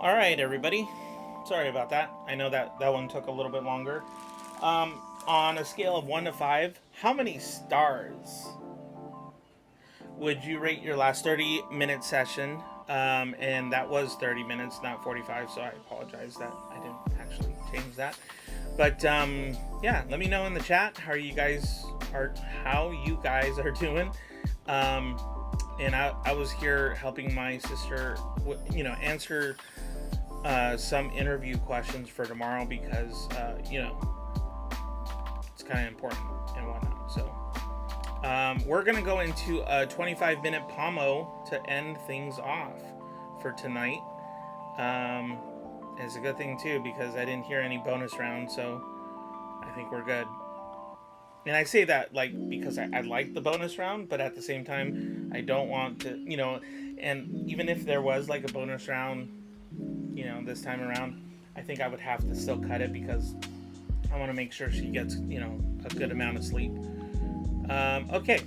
Speaker 1: All right, everybody. Sorry about that. I know that one took a little bit longer. On a scale of 1 to 5, how many stars would you rate your last 30-minute session? And that was 30 minutes, not 45, so I apologize that I didn't actually change that. But yeah, let me know in the chat how you guys are doing. And I was here helping my sister, answer some interview questions for tomorrow because, it's kind of important and whatnot. So we're going to go into a 25-minute pomo to end things off for tonight. It's a good thing, too, because I didn't hear any bonus round, so I think we're good. And I say that because I like the bonus round, but at the same time, I don't want to, and even if there was a bonus round, this time around, I think I would have to still cut it because I want to make sure she gets, a good amount of sleep. Okay.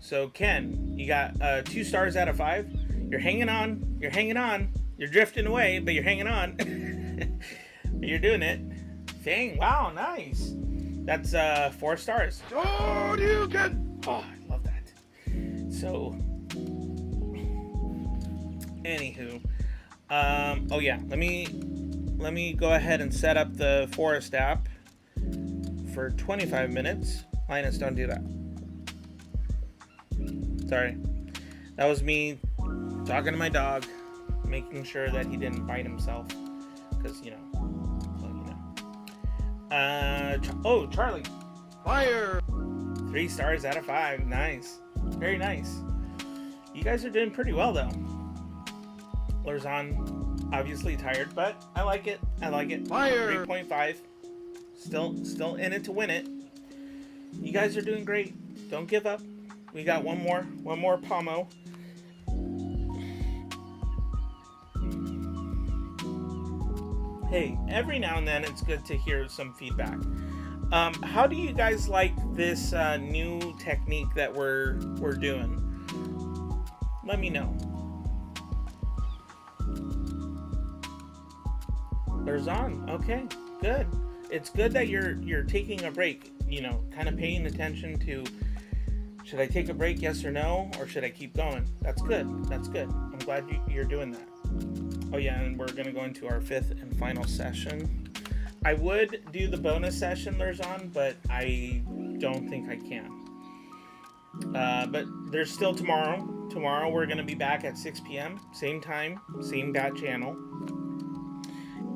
Speaker 1: So Ken, you got 2 stars out of 5. You're hanging on. You're drifting away, but you're hanging on. You're doing it. Dang, wow, nice. That's 4 stars.
Speaker 2: Oh, you can.
Speaker 1: Oh, I love that. So, anywho, oh yeah, let me go ahead and set up the Forest app for 25 minutes. Linus, don't do that. Sorry. That was me talking to my dog, making sure that he didn't bite himself. Because, you know. Well, you know. Charlie.
Speaker 2: Fire!
Speaker 1: 3 stars out of 5. Nice. Very nice. You guys are doing pretty well, though. Larzan, obviously tired, but I like it. I like it.
Speaker 2: Fire!
Speaker 1: 3.5. Still in it to win it. You guys are doing great. Don't give up. We got one more pomo. Hey, every now and then it's good to hear some feedback. How do you guys like this new technique that we're doing? Let me know. Larzan, okay, good. It's good that you're taking a break. You know, kind of paying attention to, should I take a break, yes or no, or should I keep going? That's good. That's good. I'm glad you're doing that. Oh yeah, and we're gonna go into our 5th and final session. I would do the bonus session, Larzan, but I don't think I can. But there's still tomorrow. Tomorrow we're gonna be back at 6 p.m. Same time, same bat channel.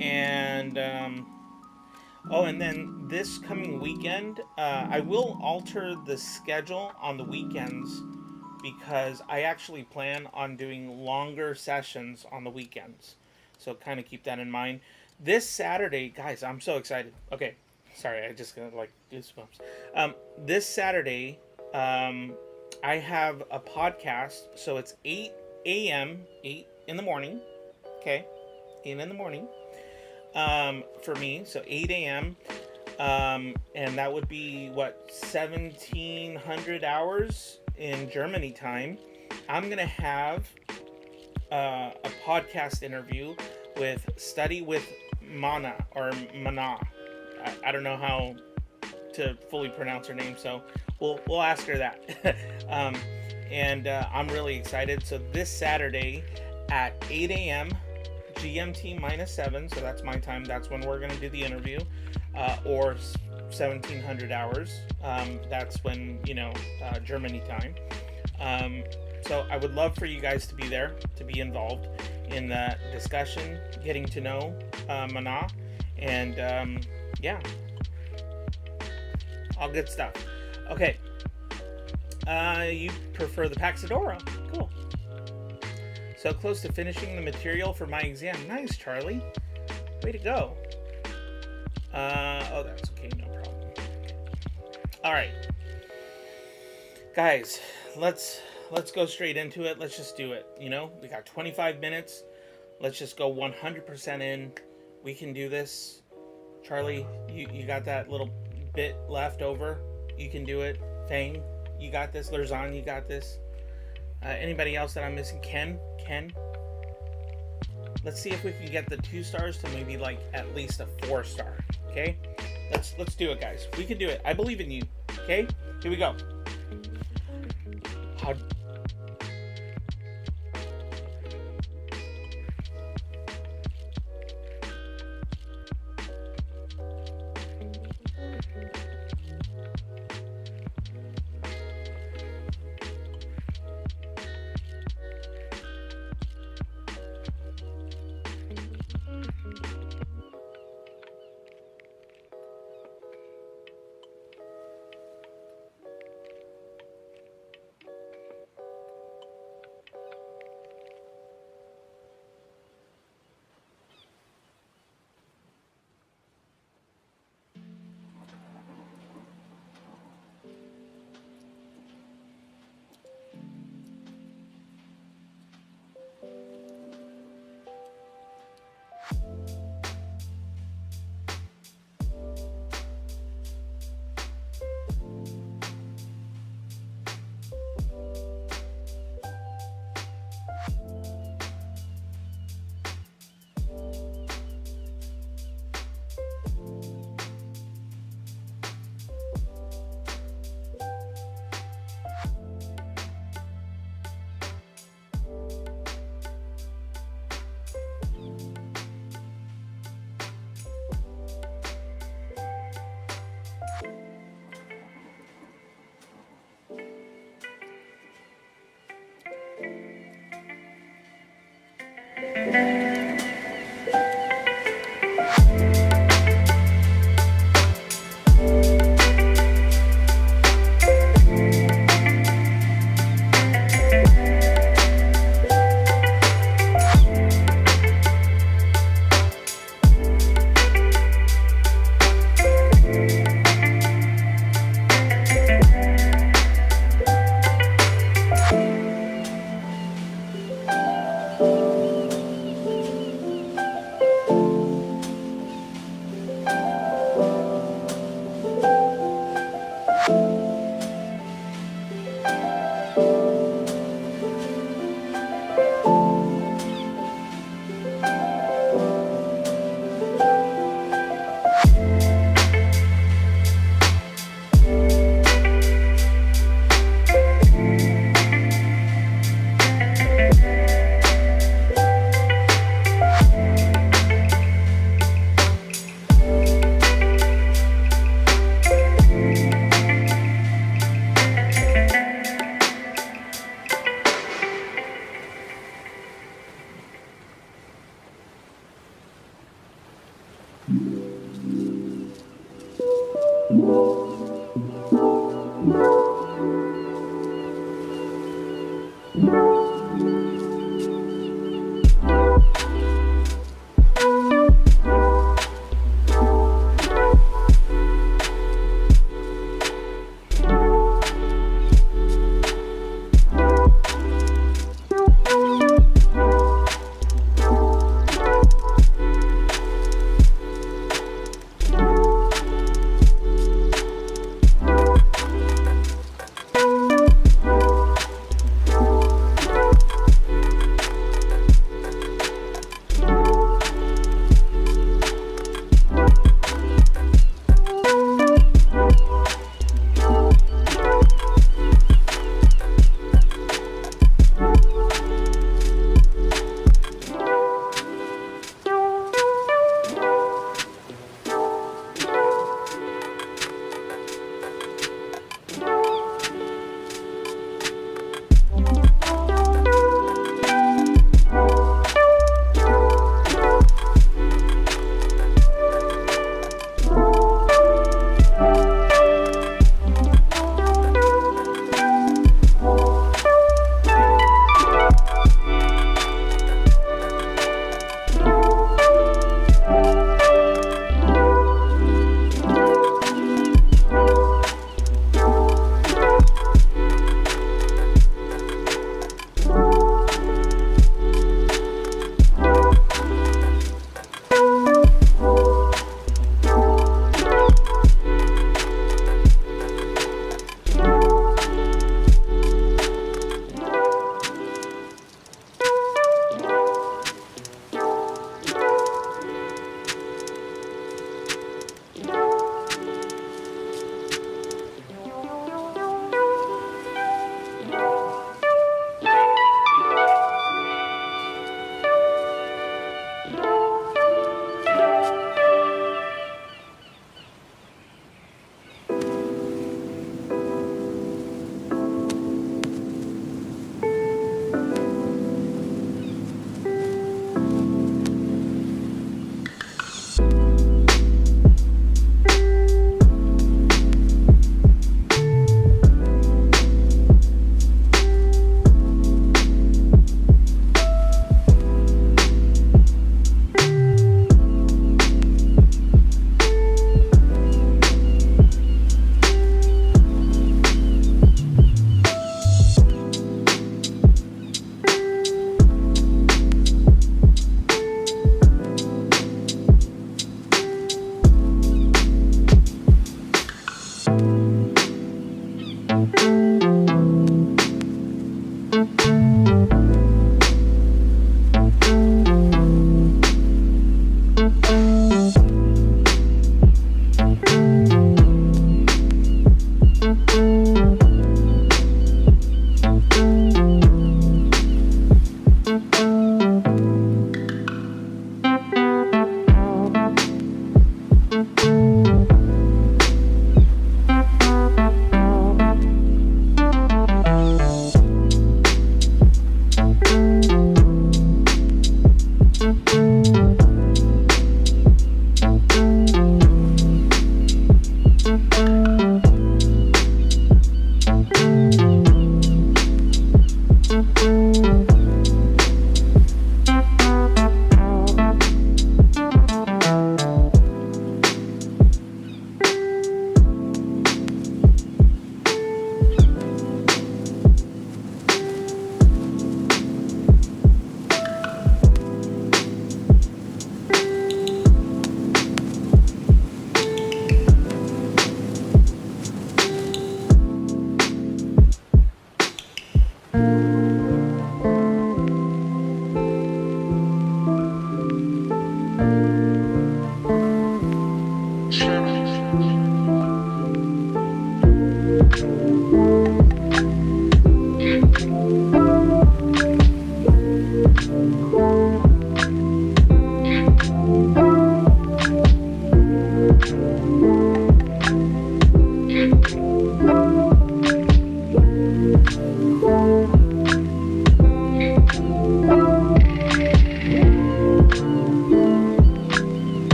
Speaker 1: And and then this coming weekend, I will alter the schedule on the weekends because I actually plan on doing longer sessions on the weekends. So kind of keep that in mind. This Saturday, guys, I'm so excited. Okay, sorry, I just got like goosebumps. This Saturday, I have a podcast. So it's 8 a.m., 8 in the morning. Okay, 8 in the morning. For me, so 8 a.m. And that would be 1700 hours in Germany time. I'm gonna have a podcast interview with Study with Mana or Mana. I don't know how to fully pronounce her name, so we'll ask her that. And I'm really excited. So this Saturday at 8 a.m. GMT -7, so that's my time. That's when we're going to do the interview, or 1700 hours. That's when, Germany time. So I would love for you guys to be there, to be involved in the discussion, getting to know Mana, and all good stuff. Okay. You prefer the Paxidoro. Cool. So close to finishing the material for my exam. Nice, Charlie. Way to go. That's okay, no problem. All right. Guys, let's go straight into it. Let's just do it. We got 25 minutes. Let's just go 100% in. We can do this. Charlie, you got that little bit left over. You can do it. Fang, you got this. Larzan, you got this. Anybody else that I'm missing? Ken? Let's see if we can get the 2 stars to maybe at least a 4 star. Okay? Let's do it, guys. We can do it. I believe in you. Okay? Here we go.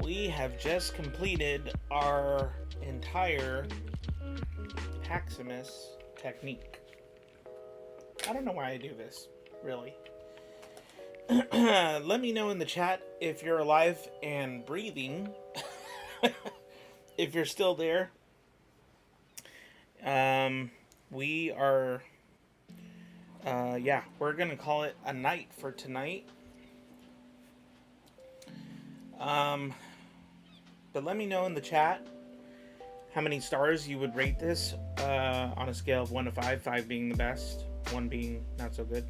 Speaker 1: We have just completed our entire Paximus technique. I don't know why I do this, really. Let me know in the chat if you're alive and breathing. If you're still there. We are, we're going to call it a night for tonight. But let me know in the chat how many stars you would rate this on a scale of 1 to 5, 5 being the best, 1 being not so good.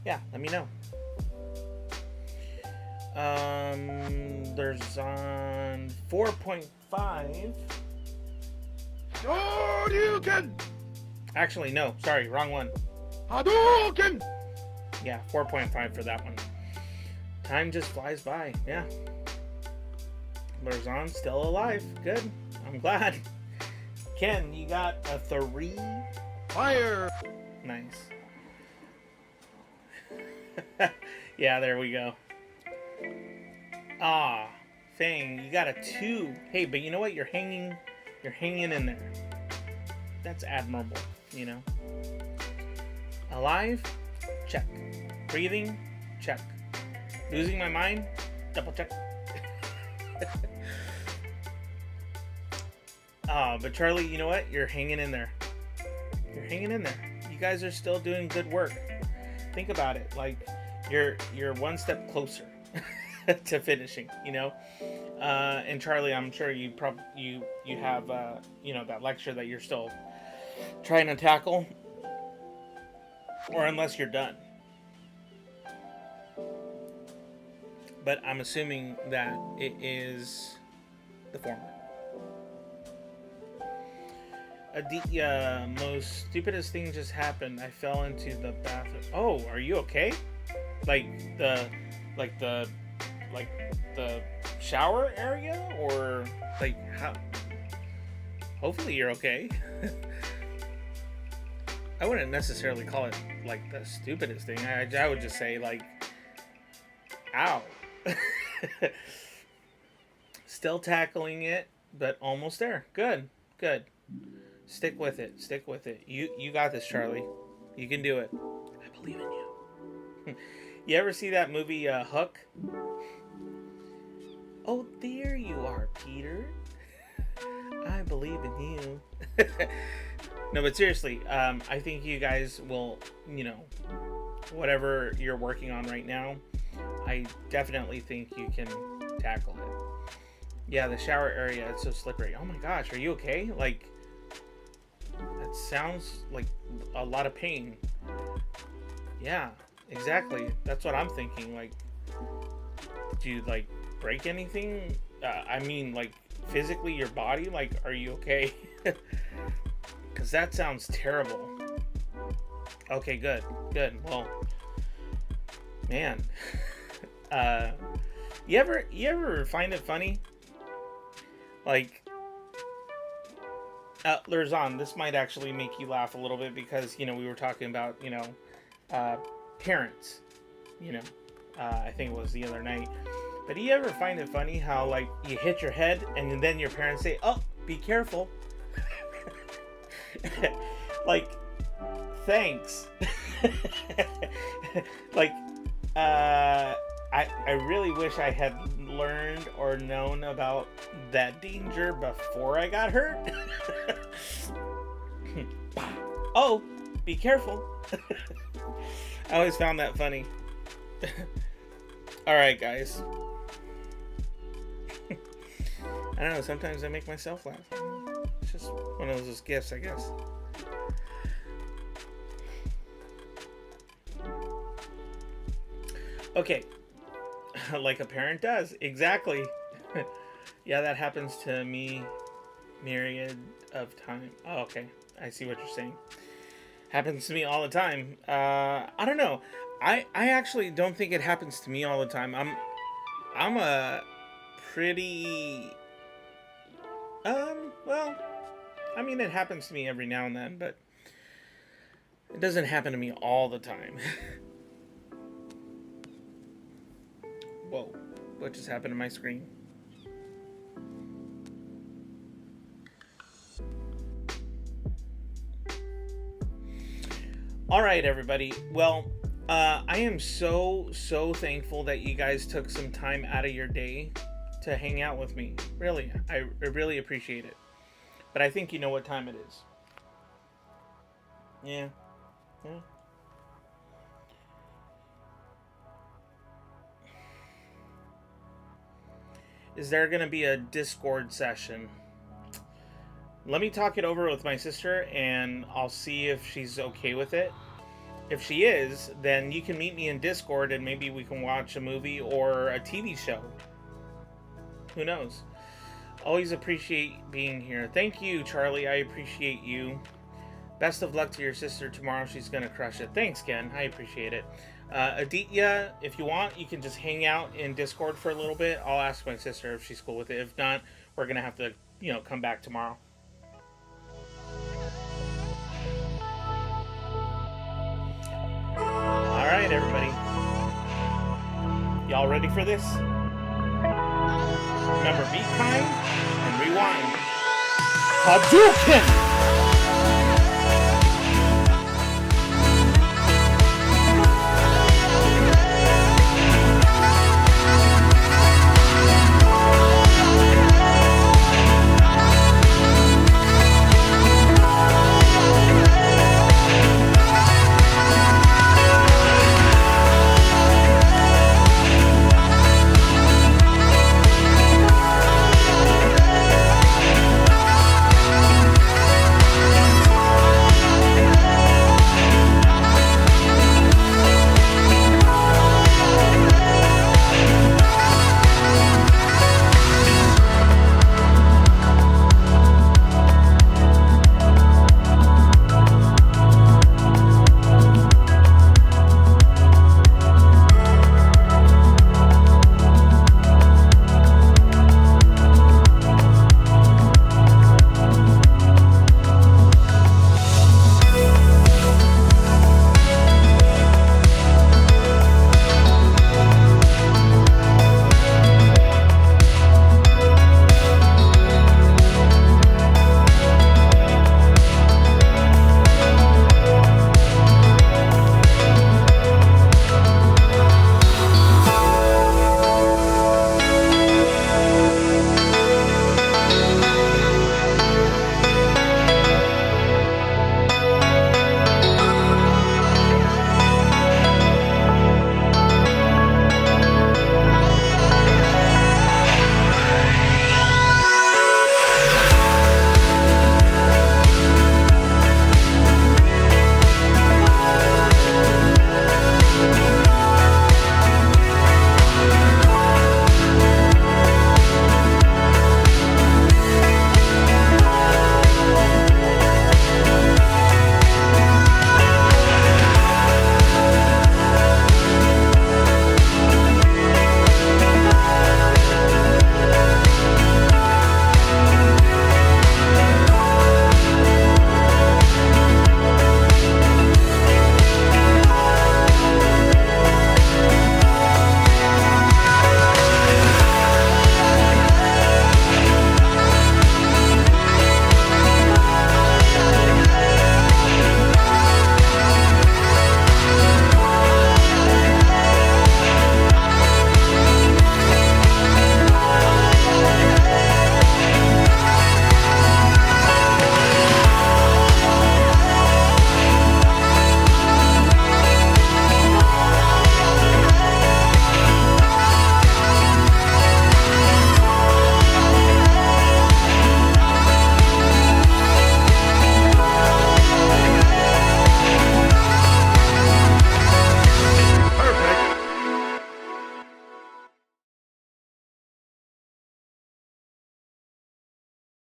Speaker 1: Yeah, let me know. There's on 4.5.
Speaker 2: Shoryuken!
Speaker 1: Actually, no, sorry, wrong one.
Speaker 2: Hadouken!
Speaker 1: Yeah, 4.5 for that one. Time just flies by, yeah. Lurzon still alive. Good. I'm glad. Ken, you got a 3.
Speaker 2: Fire!
Speaker 1: Nice. Yeah, there we go. Ah, Fang, you got a 2. Hey, but you know what? You're hanging in there. That's admirable, you know. Alive? Check. Breathing? Check. Losing my mind? Double check. But Charlie, you know what? You're hanging in there. You're hanging in there. You guys are still doing good work. Think about it. Like, you're one step closer to finishing, you know? And Charlie, I'm sure you have, that lecture that you're still trying to tackle. Or unless you're done. But I'm assuming that it is the former. The most stupidest thing just happened. I fell into the bathroom. Oh, are you okay? Like the shower area, or like how? Hopefully you're okay. I wouldn't necessarily call it like the stupidest thing. I would just say like, ow. Still tackling it, but almost there. Good. Stick with it. You got this, Charlie. You can do it. I believe in you. You ever see that movie Hook? Oh, there you are, Peter. I believe in you. No, but seriously, I think you guys will, whatever you're working on right now, I definitely think you can tackle it. Yeah, the shower area, it's so slippery. Oh my gosh, are you okay? Like, that sounds like a lot of pain. Yeah, exactly. That's what I'm thinking. Like, did you, like, break anything? I mean, like, physically, your body? Like, are you okay? Because that sounds terrible. Okay, good. Well, man. You ever find it funny? Like, Lurzon, this might actually make you laugh a little bit because, we were talking about, parents, I think it was the other night. But do you ever find it funny how, like, you hit your head and then your parents say, oh, be careful. Like, thanks. Like, I really wish I had learned or known about that danger before I got hurt. Oh, be careful. I always found that funny. Alright, guys. I don't know, sometimes I make myself laugh. It's just one of those gifts, I guess. Okay. Like a parent does. Exactly. Yeah, that happens to me myriad of time. Oh, okay. I see what you're saying. Happens to me all the time. I don't know. I actually don't think it happens to me all the time. I'm a pretty... well, I mean, it happens to me every now and then, but It doesn't happen to me all the time. Whoa, what just happened to my screen? All right, everybody. Well, I am so thankful that you guys took some time out of your day to hang out with me. Really, I really appreciate it. But I think you know what time it is. Yeah. Is there going to be a Discord session? Let me talk it over with my sister, and I'll see if she's okay with it. If she is, then you can meet me in Discord, and maybe we can watch a movie or a TV show. Who knows? Always appreciate being here. Thank you, Charlie. I appreciate you. Best of luck to your sister tomorrow. She's going to crush it. Thanks, Ken. I appreciate it. Aditya, if you want, you can just hang out in Discord for a little bit. I'll ask my sister if she's cool with it. If not, we're going to have to, come back tomorrow. All right, everybody. Y'all ready for this? Remember, be kind and rewind. Hadouken!